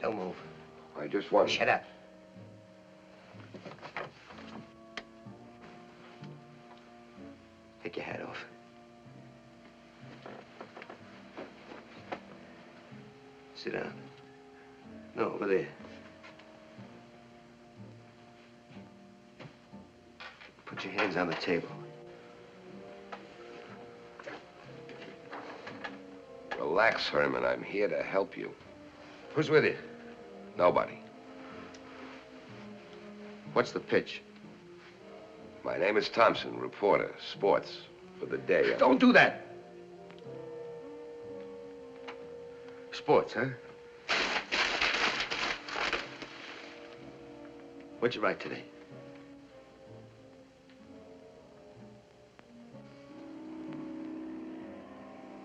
Don't move. I just want... Shut up. Take your hat off. Sit down. No, over there. Put your hands on the table. Relax, Herman. I'm here to help you. Who's with you? Nobody. What's the pitch? My name is Thompson, reporter, sports, for the day. Don't do that. Sports, huh? What'd you write today?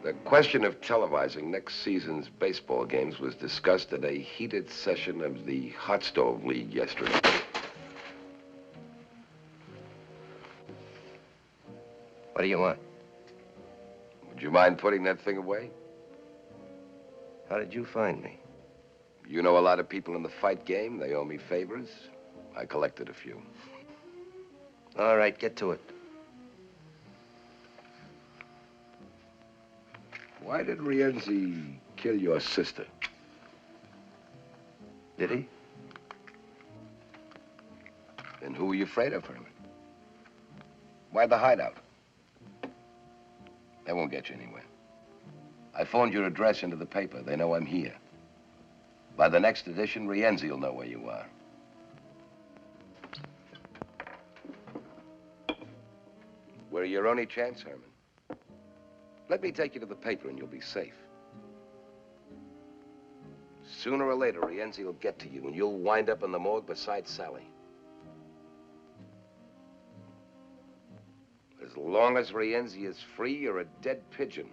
The question of televising next season's baseball games was discussed at a heated session of the Hot Stove League yesterday. What do you want? Would you mind putting that thing away? How did you find me? You know a lot of people in the fight game. They owe me favors. I collected a few. All right, get to it. Why did Rienzi kill your sister? Did he? Then who are you afraid of, Herman? Why the hideout? That won't get you anywhere. I phoned your address into the paper. They know I'm here. By the next edition, Rienzi will know where you are. We're your only chance, Herman. Let me take you to the paper and you'll be safe. Sooner or later, Rienzi will get to you, and you'll wind up in the morgue beside Sally. As long as Rienzi is free, you're a dead pigeon.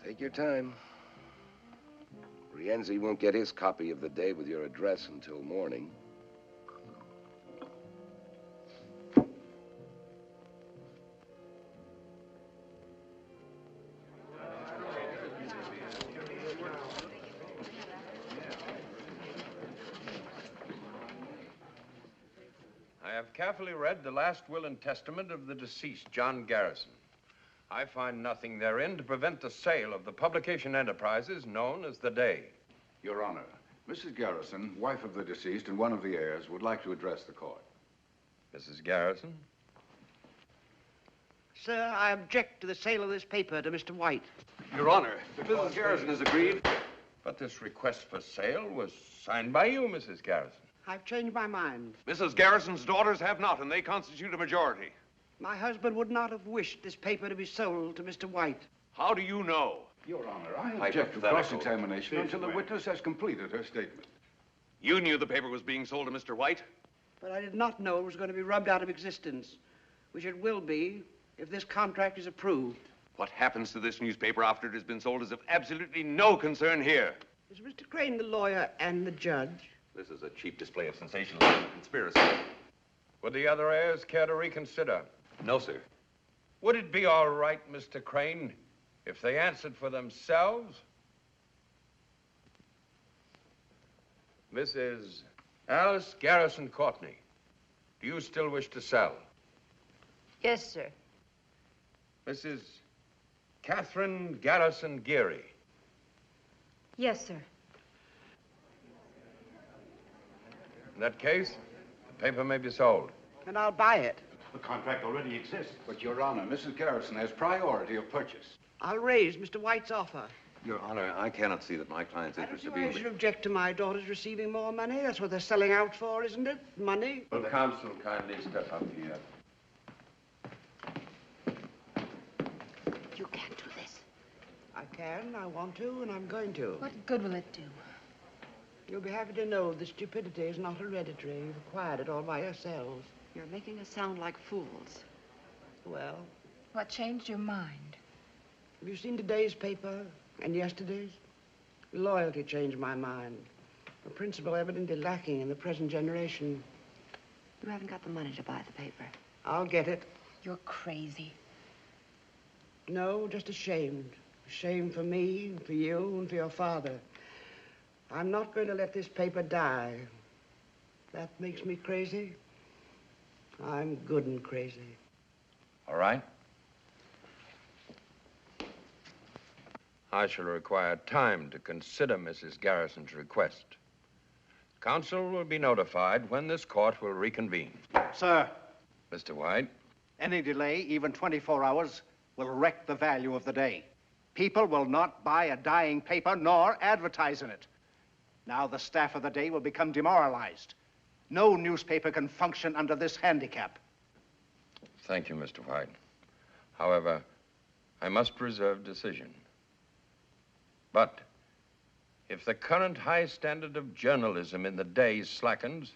Take your time. Rienzi won't get his copy of the day with your address until morning. I have carefully read the last will and testament of the deceased, John Garrison. I find nothing therein to prevent the sale of the publication enterprises known as The Day. Your Honor, Mrs. Garrison, wife of the deceased and one of the heirs, would like to address the court. Mrs. Garrison? Sir, I object to the sale of this paper to Mr. White. Your Honor, if Mrs. Garrison has agreed. But this request for sale was signed by you, Mrs. Garrison. I've changed my mind. Mrs. Garrison's daughters have not, and they constitute a majority. My husband would not have wished this paper to be sold to Mr. White. How do you know? Your Honor, I object to cross-examination until the witness has completed her statement. You knew the paper was being sold to Mr. White? But I did not know it was going to be rubbed out of existence, which it will be if this contract is approved. What happens to this newspaper after it has been sold is of absolutely no concern here. Is Mr. Crane the lawyer and the judge? This is a cheap display of sensationalism and conspiracy. Would the other heirs care to reconsider? No, sir. Would it be all right, Mr. Crane, if they answered for themselves? Mrs. Alice Garrison Courtney, do you still wish to sell? Yes, sir. Mrs. Catherine Garrison Geary. Yes, sir. In that case, the paper may be sold. And I'll buy it. The contract already exists. But, Your Honor, Mrs. Garrison has priority of purchase. I'll raise Mr. White's offer. Your Honor, I cannot see that my client's interests are being... I should object to my daughters receiving more money. That's what they're selling out for, isn't it? Money. Will the counsel kindly step up here? You can't do this. I can, I want to, and I'm going to. What good will it do? You'll be happy to know the stupidity is not hereditary. You've acquired it all by yourselves. You're making us sound like fools. Well? What changed your mind? Have you seen today's paper and yesterday's? Loyalty changed my mind. A principle evidently lacking in the present generation. You haven't got the money to buy the paper. I'll get it. You're crazy. No, just ashamed. Ashamed for me, for you, and for your father. I'm not going to let this paper die. That makes me crazy. I'm good and crazy. All right. I shall require time to consider Mrs. Garrison's request. Counsel will be notified when this court will reconvene. Sir. Mr. White? Any delay, even 24 hours, will wreck the value of the day. People will not buy a dying paper nor advertise in it. Now the staff of the day will become demoralized. No newspaper can function under this handicap. Thank you, Mr. White. However, I must reserve decision. But if the current high standard of journalism in the day slackens,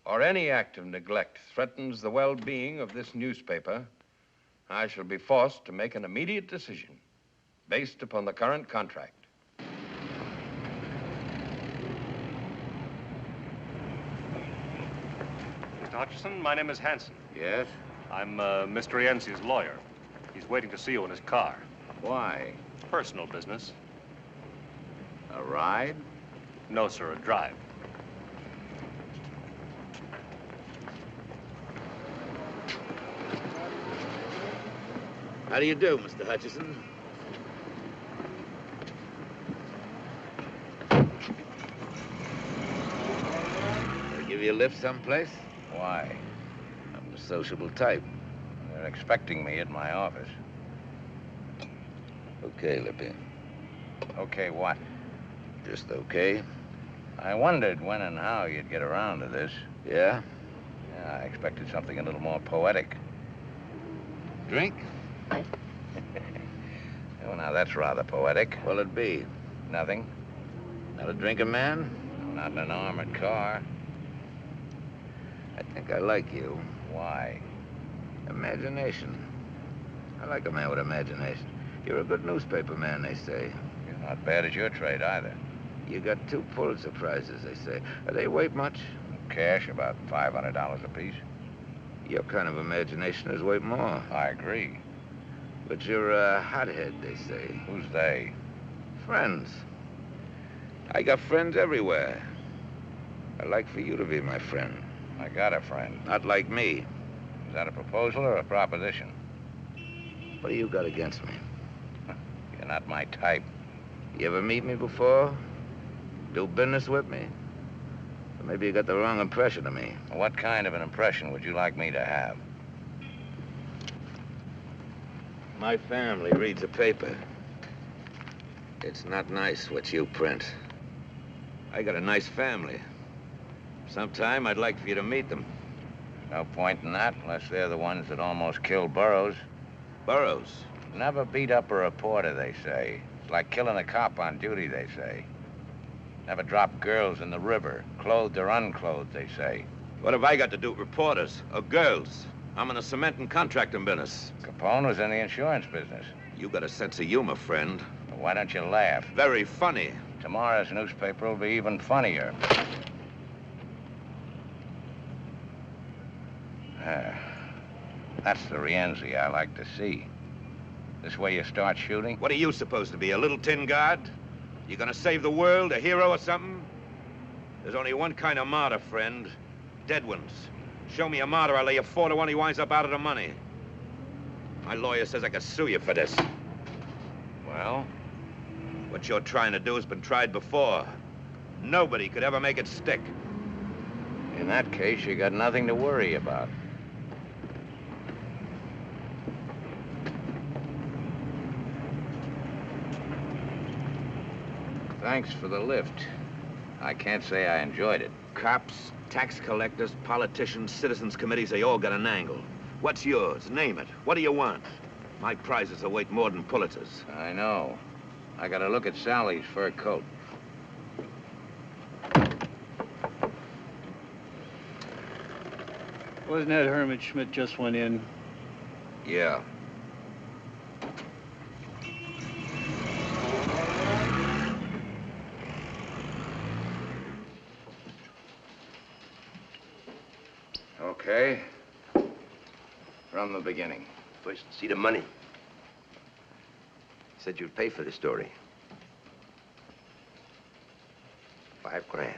or any act of neglect threatens the well-being of this newspaper, I shall be forced to make an immediate decision based upon the current contract. Mr. Hutcheson, my name is Hanson. Yes? I'm Mr. Rienzi's lawyer. He's waiting to see you in his car. Why? Personal business. A ride? No, sir, a drive. How do you do, Mr. Hutcheson? They give you a lift someplace? Why? I'm a sociable type. They're expecting me at my office. Okay, Lippy. Okay, what? Just okay. I wondered when and how you'd get around to this. Yeah? Yeah, I expected something a little more poetic. Drink? Oh, now that's rather poetic. What'll it be? Nothing. Not a drinking man? Not in an armored car. I think I like you. Why? Imagination. I like a man with imagination. You're a good newspaper man, they say. You're not bad at your trade, either. You got 2 Pulitzer Prizes, they say. Are they weight much? Cash, about $500 apiece. Your kind of imagination is worth more. I agree. But you're a hothead, they say. Who's they? Friends. I got friends everywhere. I'd like for you to be my friend. I got a friend. Not like me. Is that a proposal or a proposition? What do you got against me? You're not my type. You ever meet me before? Do business with me? Or maybe you got the wrong impression of me. What kind of an impression would you like me to have? My family reads the paper. It's not nice what you print. I got a nice family. Sometime I'd like for you to meet them. No point in that unless they're the ones that almost killed Burroughs. Burroughs? Never beat up a reporter, they say. It's like killing a cop on duty, they say. Never drop girls in the river, clothed or unclothed, they say. What have I got to do with reporters or girls? I'm in the cement and contracting business. Capone was in the insurance business. You got a sense of humor, friend. But why don't you laugh? Very funny. Tomorrow's newspaper will be even funnier. That's the Rienzi I like to see. This way you start shooting? What are you supposed to be, a little tin guard? You gonna save the world, a hero or something? There's only one kind of martyr, friend. Dead ones. Show me a martyr, I'll lay you 4 to 1 he winds up out of the money. My lawyer says I could sue you for this. Well? What you're trying to do has been tried before. Nobody could ever make it stick. In that case, you got nothing to worry about. Thanks for the lift. I can't say I enjoyed it. Cops, tax collectors, politicians, citizens committees, they all got an angle. What's yours? Name it. What do you want? My prizes are worth more than Pulitzers. I know. I gotta look at Sally's fur coat. Wasn't that Herman Schmidt just went in? Yeah. Okay. From the beginning. First, see the money. Said you'd pay for the story. $5,000.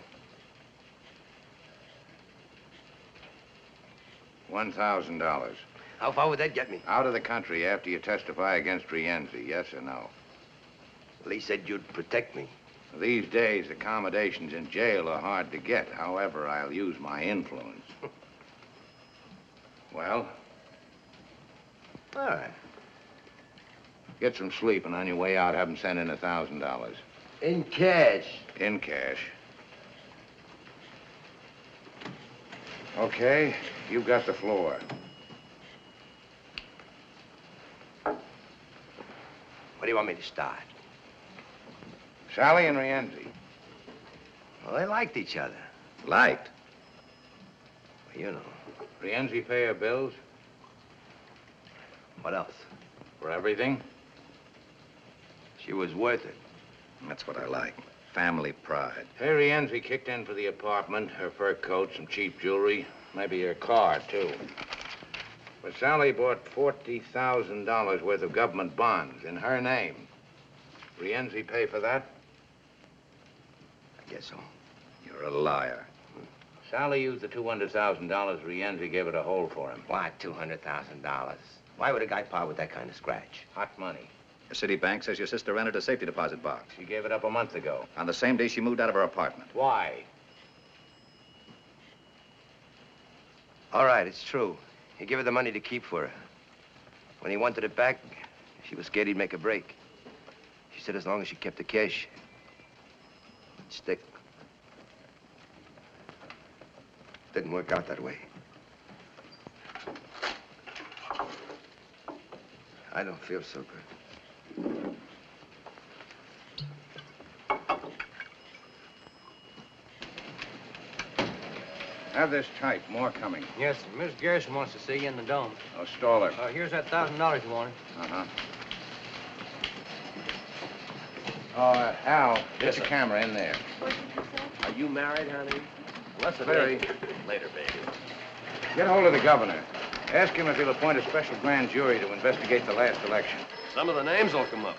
$1,000. How far would that get me? Out of the country after you testify against Rienzi, yes or no? Well, he said you'd protect me. These days, accommodations in jail are hard to get. However, I'll use my influence. Well? All right. Get some sleep, and on your way out, have him send in $1,000. In cash? In cash. Okay, you've got the floor. Where do you want me to start? Sally and Rienzi. Well, they liked each other. Liked? Well, you know. Rienzi pay her bills? What else? For everything? She was worth it. That's what I like. Family pride. Hey, Rienzi kicked in for the apartment, her fur coat, some cheap jewelry, maybe her car, too. But Sally bought $40,000 worth of government bonds in her name. Rienzi pay for that? I guess so. You're a liar. Sally used the $200,000 Rienzi gave her to hold for him. Why $200,000? Why would a guy part with that kind of scratch? Hot money. The city bank says your sister rented a safety deposit box. She gave it up a month ago. On the same day she moved out of her apartment. Why? All right, it's true. He gave her the money to keep for her. When he wanted it back, she was scared he'd make a break. She said as long as she kept the cash, it'd stick. Didn't work out that way. I don't feel so good. Have this type. More coming. Yes, sir. Miss Garrison wants to see you in the dome. Oh, stall her. Here's that $1,000 you wanted. Uh-huh. Oh, Al, get Yes, the sir. camera in there. Are you married, honey? Less very. Later, baby. Get hold of the governor. Ask him if he'll appoint a special grand jury to investigate the last election. Some of the names will come up.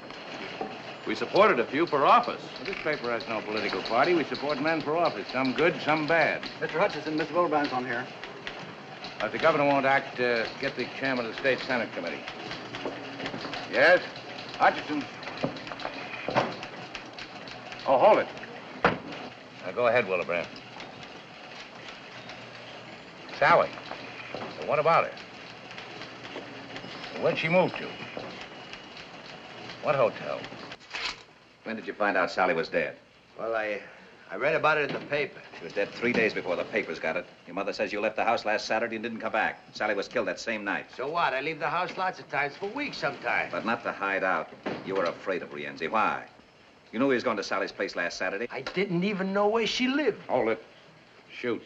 We supported a few for office. Well, this paper has no political party. We support men for office. Some good, some bad. Mr. Hutcheson, Mr. Wilbrand's on here. If the governor won't act, get the chairman of the State Senate Committee. Yes? Hutcheson. Oh, hold it. Now, go ahead, Willebrand. Sally. So what about her? Where'd she move to? What hotel? When did you find out Sally was dead? Well, I read about it in the paper. She was dead 3 days before the papers got it. Your mother says you left the house last Saturday and didn't come back. Sally was killed that same night. So what? I leave the house lots of times for weeks sometimes. But not to hide out. You were afraid of Rienzi. Why? You knew he was going to Sally's place last Saturday? I didn't even know where she lived. Hold it. Shoot.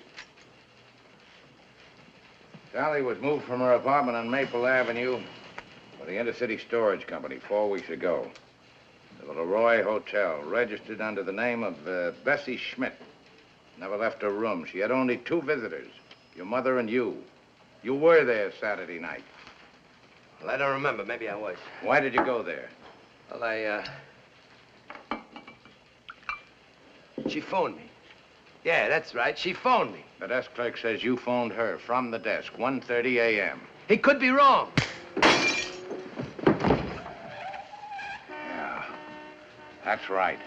Sally was moved from her apartment on Maple Avenue by the Intercity Storage Company 4 weeks ago. The Leroy Hotel, registered under the name of Bessie Schmidt. Never left her room. She had only 2 visitors, your mother and you. You were there Saturday night. Well, I don't remember. Maybe I was. Why did you go there? Well, she phoned me. Yeah, that's right. She phoned me. The desk clerk says you phoned her from the desk, 1:30 a.m. He could be wrong. Yeah, that's right.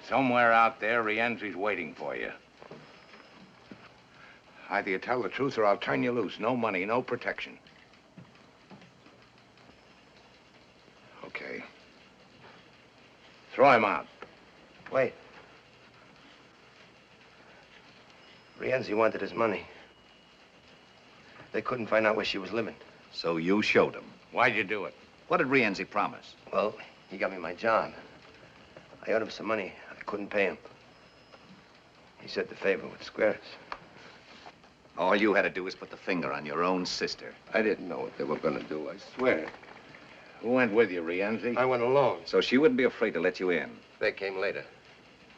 Somewhere out there, Rienzi's waiting for you. Either you tell the truth or I'll turn you loose. No money, no protection. Okay. Throw him out. Wait. Rienzi wanted his money. They couldn't find out where she was living. So you showed him. Why'd you do it? What did Rienzi promise? Well, he got me my job. I owed him some money. I couldn't pay him. He said the favor would square us. All you had to do was put the finger on your own sister. I didn't know what they were going to do, I swear. Who went with you, Rienzi? I went alone. So she wouldn't be afraid to let you in. They came later.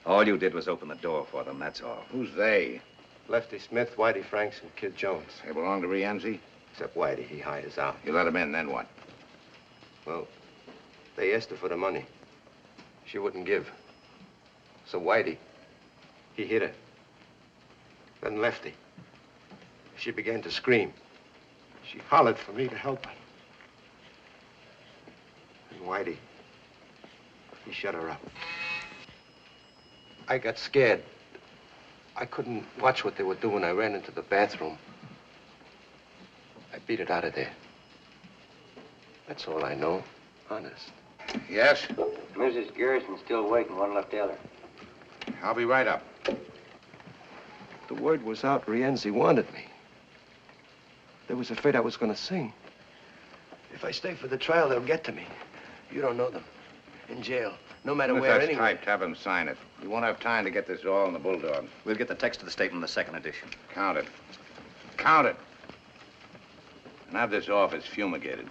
All you did was open the door for them, that's all. Who's they? Lefty Smith, Whitey Franks, and Kid Jones. They belong to Rienzi? Except Whitey, he hired us out. You let him in, then what? Well, they asked her for the money. She wouldn't give. So Whitey, he hit her. Then Lefty. She began to scream. She hollered for me to help her. And Whitey, he shut her up. I got scared. I couldn't watch what they were doing. I ran into the bathroom. I beat it out of there. That's all I know, honest. Yes? Mrs. Garrison's still waiting. One left the other. I'll be right up. The word was out Rienzi wanted me. They was afraid I was going to sing. If I stay for the trial, they'll get to me. You don't know them. In jail. No matter If where, that's anywhere. typed, have him sign it. We won't have time to get this all in the Bulldog. We'll get the text of the statement in the second edition. Count it. Count it. And have this office fumigated.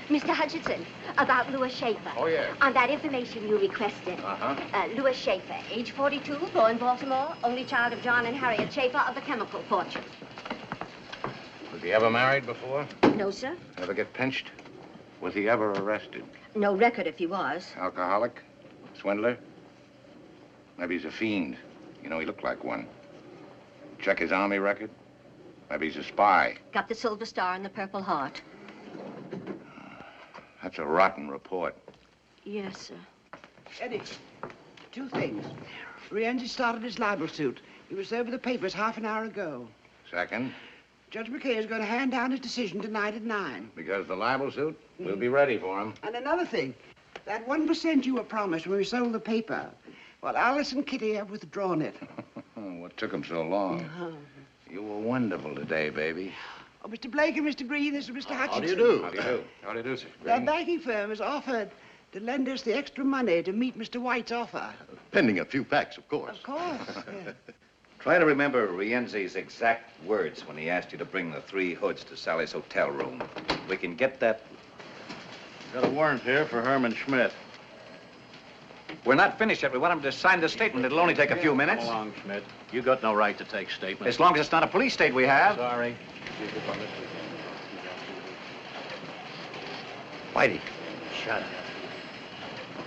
Mr. Hutcheson, about Louis Schaefer. Oh, yes. On that information you requested. Uh-huh. Louis Schaefer, age 42, born Baltimore, only child of John and Harriet Schaefer of the chemical fortune. Was he ever married before? No, sir. Ever get pinched? Was he ever arrested? No record if he was. Alcoholic? Swindler? Maybe he's a fiend. You know, he looked like one. Check his army record? Maybe he's a spy. Got the Silver Star and the Purple Heart. That's a rotten report. Yes, sir. Eddie, 2 things. Rienzi started his libel suit. He was there with the papers half an hour ago. Second, Judge McKay is going to hand down his decision tonight at 9. because the libel suit, we'll be ready for him. And another thing, that 1% you were promised when we sold the paper, well, Alice and Kitty have withdrawn it. What took him so long? You were wonderful today, baby. Oh, Mr. Blake and Mr. Green, this is Mr. Hutcheson. How do you do? How do you do? How do you do, sir? The banking firm has offered to lend us the extra money to meet Mr. White's offer. Pending a few facts, of course. Of course. Yeah. Try to remember Rienzi's exact words when he asked you to bring the 3 hoods to Sally's hotel room. We can get that. Got a warrant here for Herman Schmidt. We're not finished yet. We want him to sign the statement. It'll only take a few minutes. Come along, Schmidt. You got no right to take statements. As long as it's not a police state we have. Sorry. Whitey. Shut up.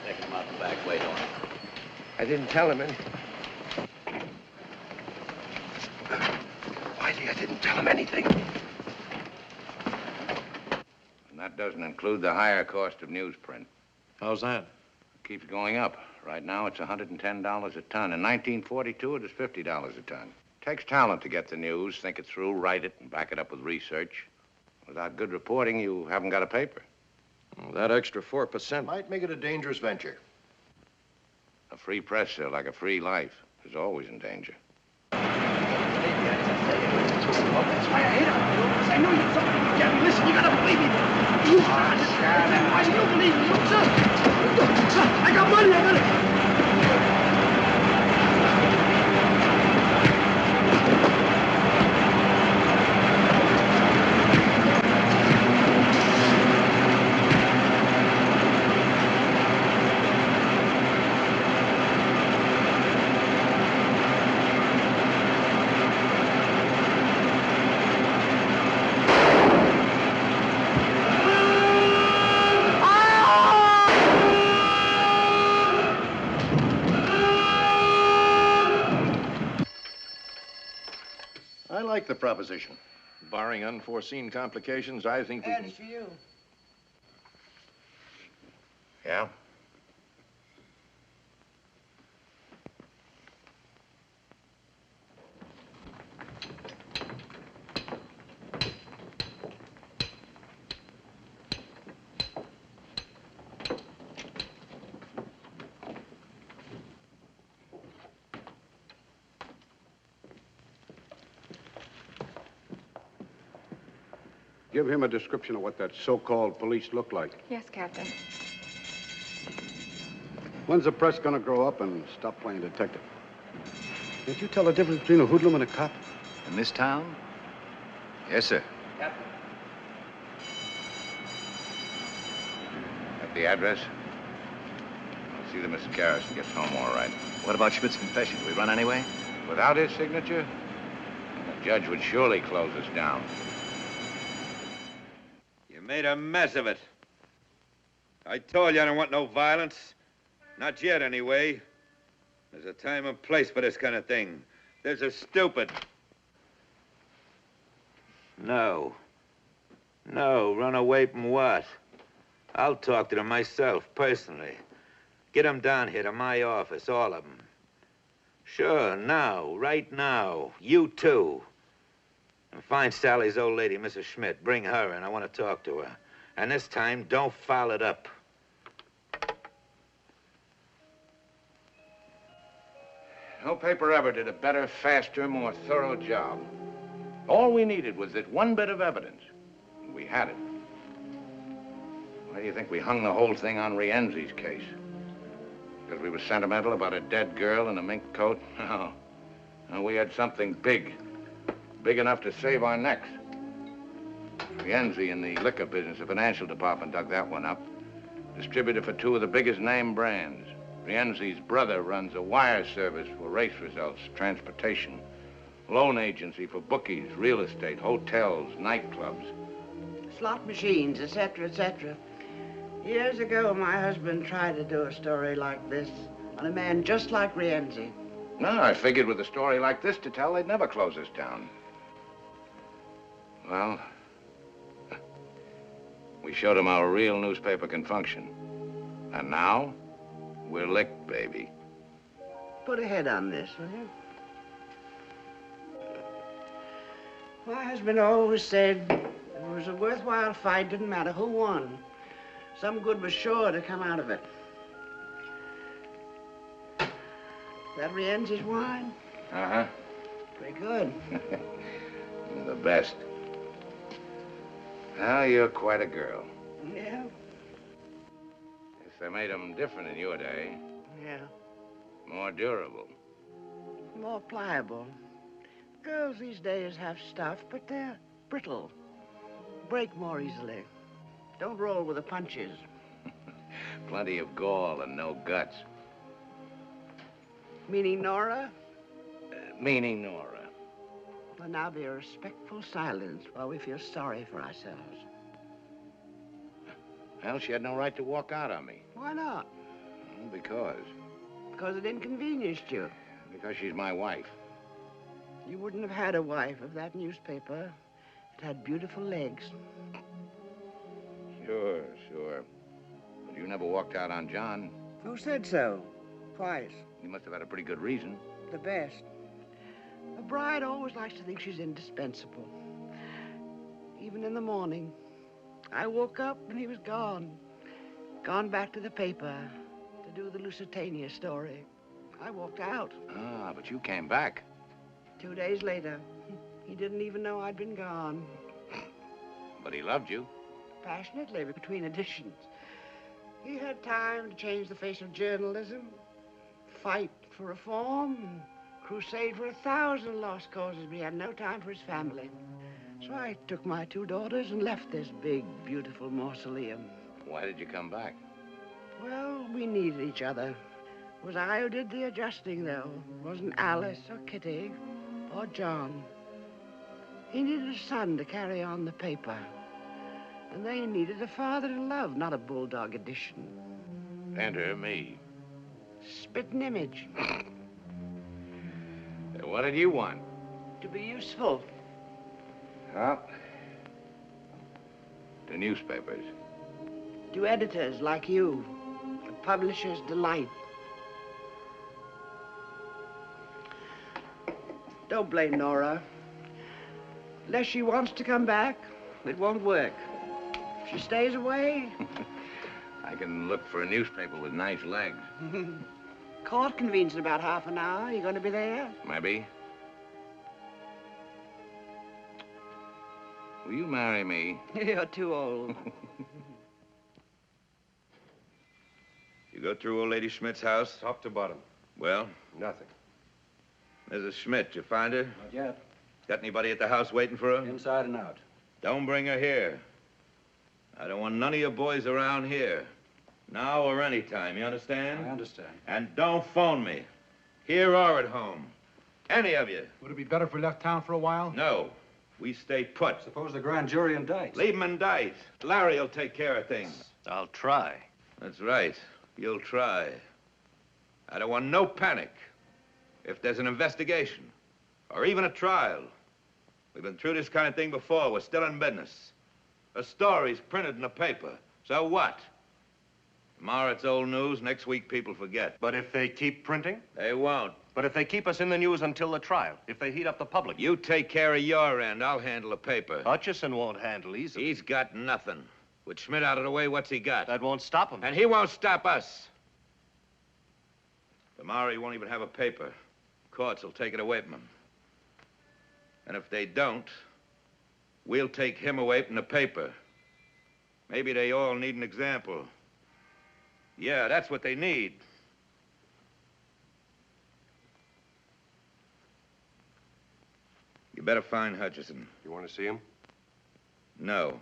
Take him out the back way, don't you? I didn't tell him any. Whitey, I didn't tell him anything. And that doesn't include the higher cost of newsprint. How's that? It keeps going up. Right now, it's $110 a ton. In 1942, it was $50 a ton. Takes talent to get the news, think it through, write it, and back it up with research. Without good reporting, you haven't got a paper. Well, that extra 4% Might make it a dangerous venture. A free press, sir, like a free life, is always in danger. That's why I hate him. Because I know you're somebody who can't be. Listen, you gotta believe me. You are. Why do you believe me? Look, sir, I got money. I got it. I like the proposition. Barring unforeseen complications, I think we can... That's for you. Yeah? Give him a description of what that so-called police look like. Yes, Captain. When's the press gonna grow up and stop playing detective? Can't you tell the difference between a hoodlum and a cop? In this town? Yes, sir. Captain. At the address? I'll see that Mrs. Garrison gets home all right. What about Schmidt's confession? Do we run anyway? Without his signature, the judge would surely close us down. You made a mess of it. I told you I don't want no violence. Not yet, anyway. There's a time and place for this kind of thing. There's a stupid. No. No, run away from what? I'll talk to them myself, personally. Get them down here to my office, all of them. Sure, now, right now. You too. And find Sally's old lady, Mrs. Schmidt. Bring her in. I want to talk to her. And this time, don't foul it up. No paper ever did a better, faster, more thorough job. All we needed was that one bit of evidence. And we had it. Why do you think we hung the whole thing on Rienzi's case? Because we were sentimental about a dead girl in a mink coat? No. No, we had something big. Big enough to save our necks. Rienzi in the liquor business, the financial department dug that one up. Distributor for two of the biggest name brands. Rienzi's brother runs a wire service for race results, transportation, loan agency for bookies, real estate, hotels, nightclubs. Slot machines, etc., etc. Years ago, my husband tried to do a story like this on a man just like Rienzi. No, I figured with a story like this to tell, they'd never close us down. Well, we showed them how a real newspaper can function. And now, we're licked, baby. Put a head on this, will you? My husband always said it was a worthwhile fight, didn't matter who won. Some good was sure to come out of it. That Rienzi's wine? Uh-huh. Pretty good. You're the best. Well, you're quite a girl. Yeah? Guess they made them different in your day. Yeah. More durable. More pliable. Girls these days have stuff, but they're brittle. Break more easily. Don't roll with the punches. Plenty of gall and no guts. Meaning Nora? Meaning Nora. There'll now be a respectful silence while we feel sorry for ourselves. Well, she had no right to walk out on me. Why not? Because. Because it inconvenienced you. Because she's my wife. You wouldn't have had a wife if that newspaper had beautiful legs. Sure, sure. But you never walked out on John. Who said so? Twice. You must have had a pretty good reason. The best. A bride always likes to think she's indispensable. Even in the morning. I woke up and he was gone. Gone back to the paper to do the Lusitania story. I walked out. Ah, but you came back. 2 days later. He didn't even know I'd been gone. But he loved you. Passionately, between editions. He had time to change the face of journalism, fight for reform, and crusade for 1,000 lost causes, but he had no time for his family. So I took my 2 daughters and left this big, beautiful mausoleum. Why did you come back? Well, we needed each other. It was I who did the adjusting, though. It wasn't Alice or Kitty or John. He needed a son to carry on the paper. And they needed a father to love, not a bulldog edition. Enter me. Spit an image. What did you want? To be useful. Well, to newspapers. To editors like you. A publisher's delight. Don't blame Nora. Unless she wants to come back, it won't work. If she stays away... I can look for a newspaper with nice legs. Court convenes in about half an hour. You going to be there? Maybe. Will you marry me? You're too old. You go through old lady Schmidt's house? Top to bottom. Well? Nothing. Mrs. Schmidt, you find her? Not yet. Got anybody at the house waiting for her? Inside and out. Don't bring her here. I don't want none of your boys around here. Now or any time, you understand? I understand. And don't phone me. Here or at home. Any of you. Would it be better if we left town for a while? No. We stay put. Suppose the grand jury indicts. Leave them indict. Larry will take care of things. I'll try. That's right. You'll try. I don't want no panic. If there's an investigation, or even a trial. We've been through this kind of thing before. We're still in business. A story's printed in the paper. So what? Tomorrow it's old news. Next week people forget. But if they keep printing? They won't. But if they keep us in the news until the trial, if they heat up the public? You take care of your end. I'll handle the paper. Hutcheson won't handle easily. He's got nothing. With Schmidt out of the way, what's he got? That won't stop him. And he won't stop us. Tomorrow he won't even have a paper. Courts will take it away from him. And if they don't, we'll take him away from the paper. Maybe they all need an example. Yeah, that's what they need. You better find Hutcheson. You want to see him? No.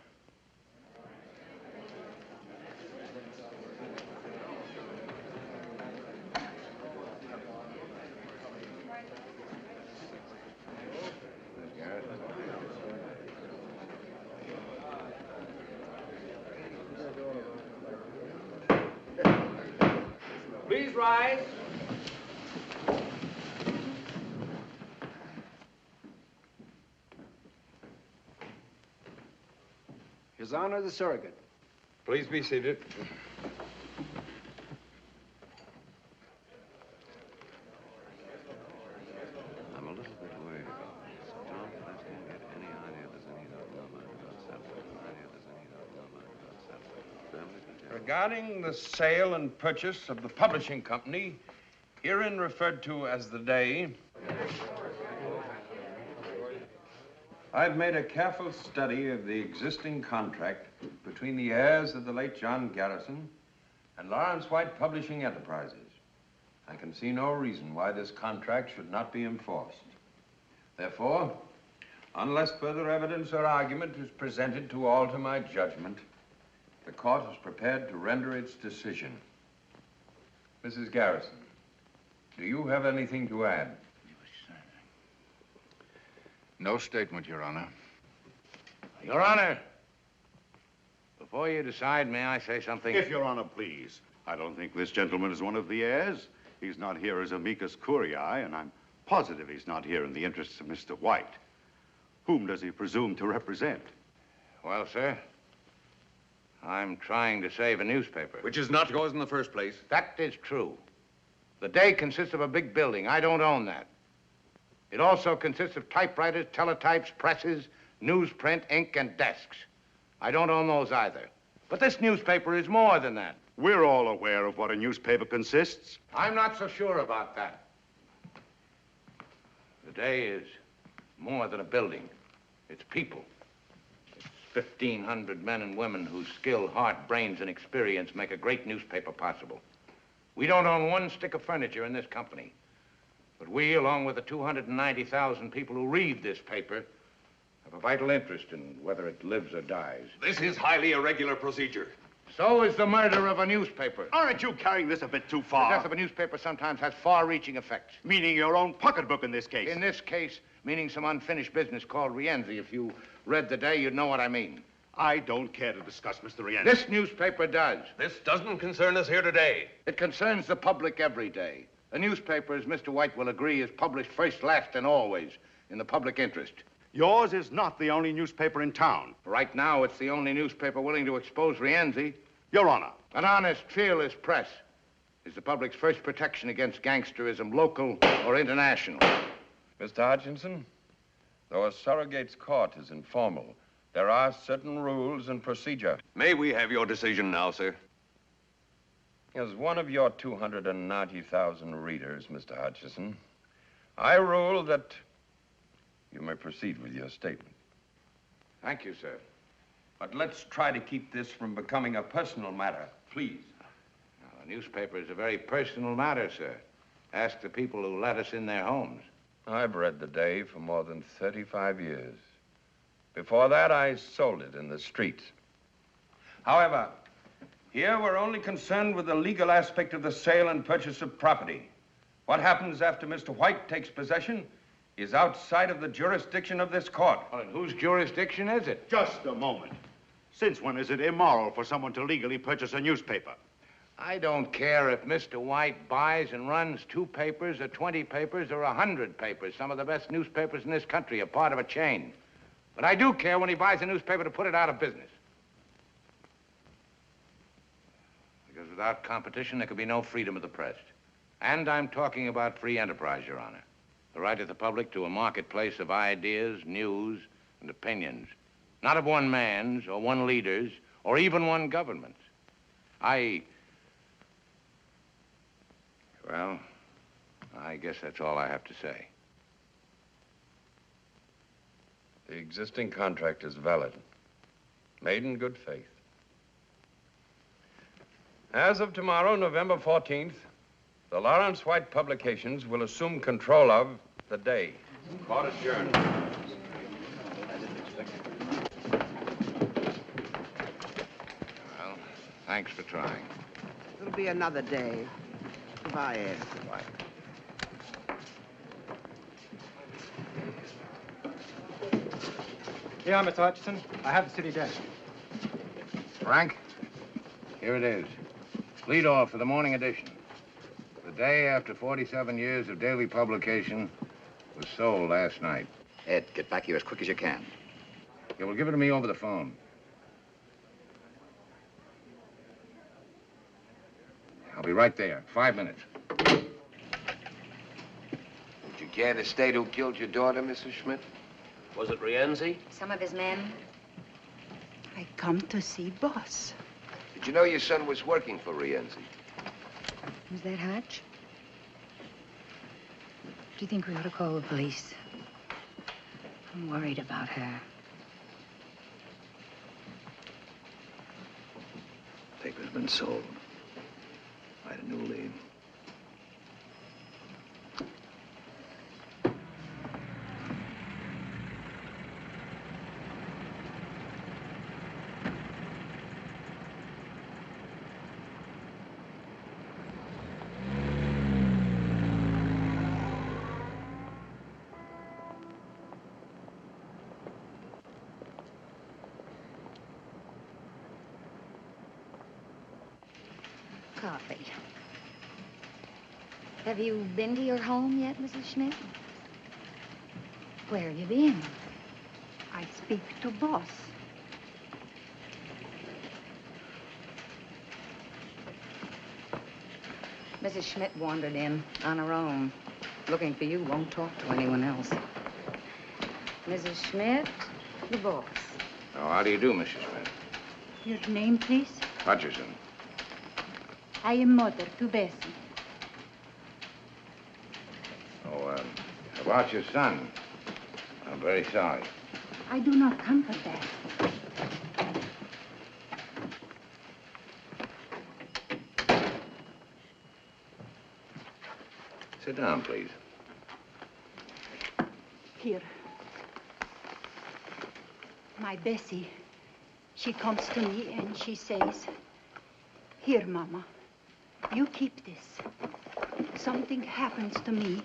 Please rise. His Honor, the surrogate. Please be seated. I'm a little bit worried about this. Don't let him get any idea there's any Noma about Regarding the sale and purchase of the publishing company, herein referred to as the day, I've made a careful study of the existing contract between the heirs of the late John Garrison and Lawrence White Publishing Enterprises. I can see no reason why this contract should not be enforced. Therefore, unless further evidence or argument is presented to alter my judgment, the court is prepared to render its decision. Mrs. Garrison, do you have anything to add? No statement, Your Honor. Your Honor, before you decide, may I say something? If Your Honor, please. I don't think this gentleman is one of the heirs. He's not here as amicus curiae, and I'm positive he's not here in the interests of Mr. White. Whom does he presume to represent? Well, sir, I'm trying to save a newspaper. Which is not yours in the first place. That is true. The Day consists of a big building. I don't own that. It also consists of typewriters, teletypes, presses, newsprint, ink, and desks. I don't own those either. But this newspaper is more than that. We're all aware of what a newspaper consists. I'm not so sure about that. The Day is more than a building. It's people. It's 1,500 men and women whose skill, heart, brains, and experience make a great newspaper possible. We don't own one stick of furniture in this company. But we, along with the 290,000 people who read this paper, have a vital interest in whether it lives or dies. This is highly irregular procedure. So is the murder of a newspaper. Aren't you carrying this a bit too far? The death of a newspaper sometimes has far-reaching effects. Meaning your own pocketbook in this case? In this case, meaning some unfinished business called Rienzi. If you read the Day, you'd know what I mean. I don't care to discuss Mr. Rienzi. This newspaper does. This doesn't concern us here today. It concerns the public every day. A newspaper, as Mr. White will agree, is published first, last, and always in the public interest. Yours is not the only newspaper in town. Right now, it's the only newspaper willing to expose Rienzi. Your Honor. An honest, fearless press is the public's first protection against gangsterism, local or international. Mr. Hutcheson, though a surrogate's court is informal, there are certain rules and procedure. May we have your decision now, sir? As one of your 290,000 readers, Mr. Hutcheson, I rule that you may proceed with your statement. Thank you, sir. But let's try to keep this from becoming a personal matter, please. Now, a newspaper is a very personal matter, sir. Ask the people who let us in their homes. I've read the Day for more than 35 years. Before that, I sold it in the streets. However, here we're only concerned with the legal aspect of the sale and purchase of property. What happens after Mr. White takes possession is outside of the jurisdiction of this court. Well, and whose jurisdiction is it? Just a moment. Since when is it immoral for someone to legally purchase a newspaper? I don't care if Mr. White buys and runs 2 papers or 20 papers or 100 papers. Some of the best newspapers in this country are part of a chain. But I do care when he buys a newspaper to put it out of business. Because without competition, there could be no freedom of the press. And I'm talking about free enterprise, Your Honor. The right of the public to a marketplace of ideas, news, and opinions. Not of one man's or one leader's or even one government's. Well, I guess that's all I have to say. The existing contract is valid, made in good faith. As of tomorrow, November 14th, the Lawrence White Publications will assume control of the Day. Court adjourned. Well, thanks for trying. It'll be another day. Goodbye, Ed. Goodbye. Yeah, Mr. Hutcheson. I have the city desk. Frank, here it is. Lead off for the morning edition. The Day, after 47 years of daily publication, was sold last night. Ed, get back here as quick as you can. Yeah, well, give it to me over the phone. I'll be right there. 5 minutes. Would you care to state who killed your daughter, Mrs. Schmidt? Was it Rienzi? Some of his men. I come to see boss. Did you know your son was working for Rienzi? Was that Hutch? Do you think we ought to call the police? I'm worried about her. Paper's been sold. Write a new lead. Coffee. Have you been to your home yet, Mrs. Schmidt? Where have you been? I speak to boss. Mrs. Schmidt wandered in on her own. Looking for you, won't talk to anyone else. Mrs. Schmidt, the boss. Oh, how do you do, Mrs. Schmidt? Your name, please? Hutcheson. I am mother to Bessie. Oh, about your son. I'm very sorry. I do not comfort that. Sit down, please. Here. My Bessie, she comes to me and she says, "Here, Mama, you keep this. Something happens to me,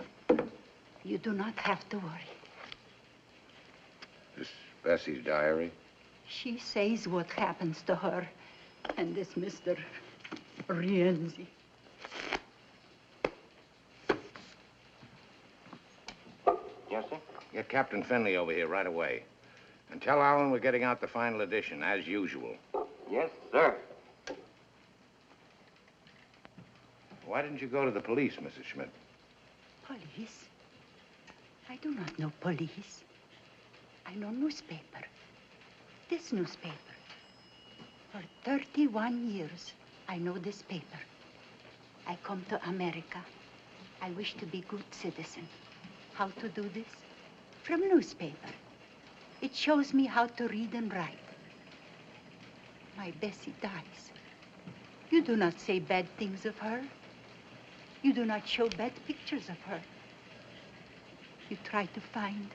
you do not have to worry." This Bessie's diary? She says what happens to her and this Mr. Rienzi. Yes, sir? Get Captain Finley over here right away. And tell Allen we're getting out the final edition, as usual. Yes, sir. Why didn't you go to the police, Mrs. Schmidt? Police? I do not know police. I know newspaper. This newspaper. For 31 years, I know this paper. I come to America. I wish to be good citizen. How to do this? From newspaper. It shows me how to read and write. My Bessie dies. You do not say bad things of her. You do not show bad pictures of her. You try to find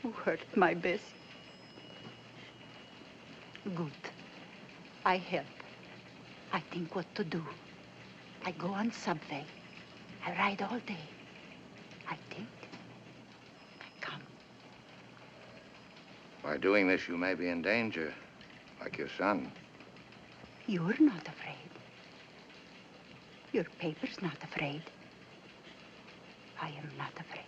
who hurt my Bessie. Good. I help. I think what to do. I go on subway. I ride all day. I think. I come. By doing this, you may be in danger, like your son. You're not afraid. Your paper's not afraid. I am not afraid.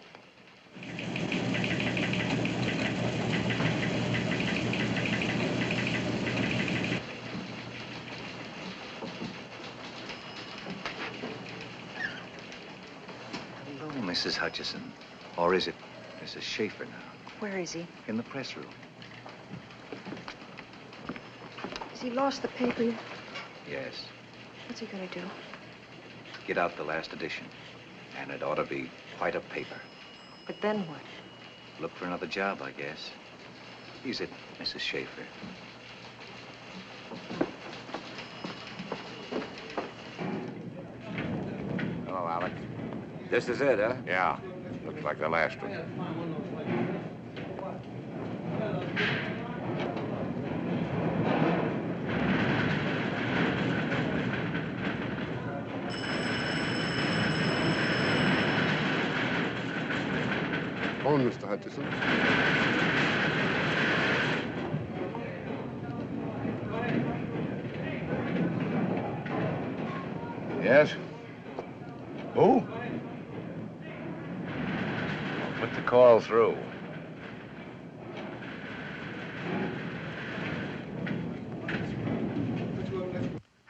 Hello, Mrs. Hutcheson. Or is it Mrs. Schaefer now? Where is he? In the press room. Has he lost the paper yet? Yes. What's he gonna do? Get out the last edition. And it ought to be quite a paper. But then what? Look for another job, I guess. Is it, Mrs. Schaefer? Hello, Alex. This is it, huh? Yeah. Looks like the last one. On, Mr. Hutcheson. Yes? Who? Put the call through.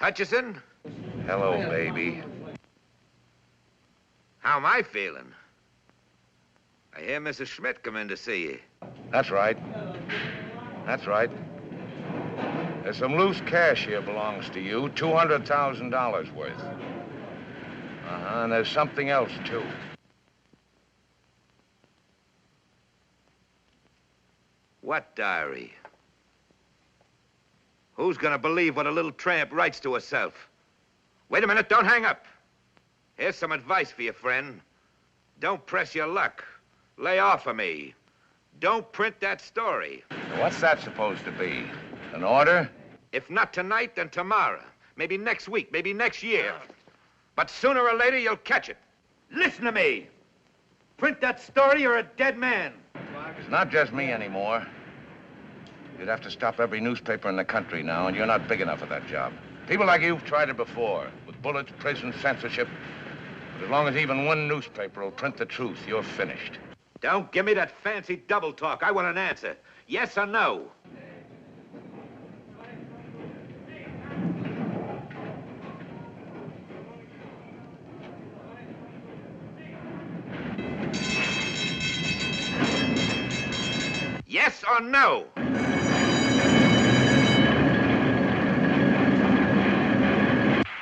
Hutcheson? Hello, baby. How am I feeling? I hear Mrs. Schmidt come in to see you. That's right. That's right. There's some loose cash here belongs to you, $200,000 worth. Uh-huh, and there's something else, too. What diary? Who's gonna believe what a little tramp writes to herself? Wait a minute, don't hang up. Here's some advice for you, friend. Don't press your luck. Lay off of me. Don't print that story. What's that supposed to be? An order? If not tonight, then tomorrow. Maybe next week, maybe next year. But sooner or later, you'll catch it. Listen to me. Print that story, you're a dead man. It's not just me anymore. You'd have to stop every newspaper in the country now, and you're not big enough for that job. People like you've tried it before, with bullets, prison, censorship. But as long as even one newspaper will print the truth, you're finished. Don't give me that fancy double talk. I want an answer. Yes or no? Yes or no?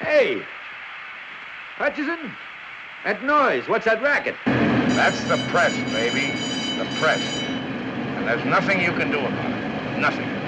Hey! Hutcheson? That noise, what's that racket? That's the press, baby. The press. And there's nothing you can do about it. Nothing.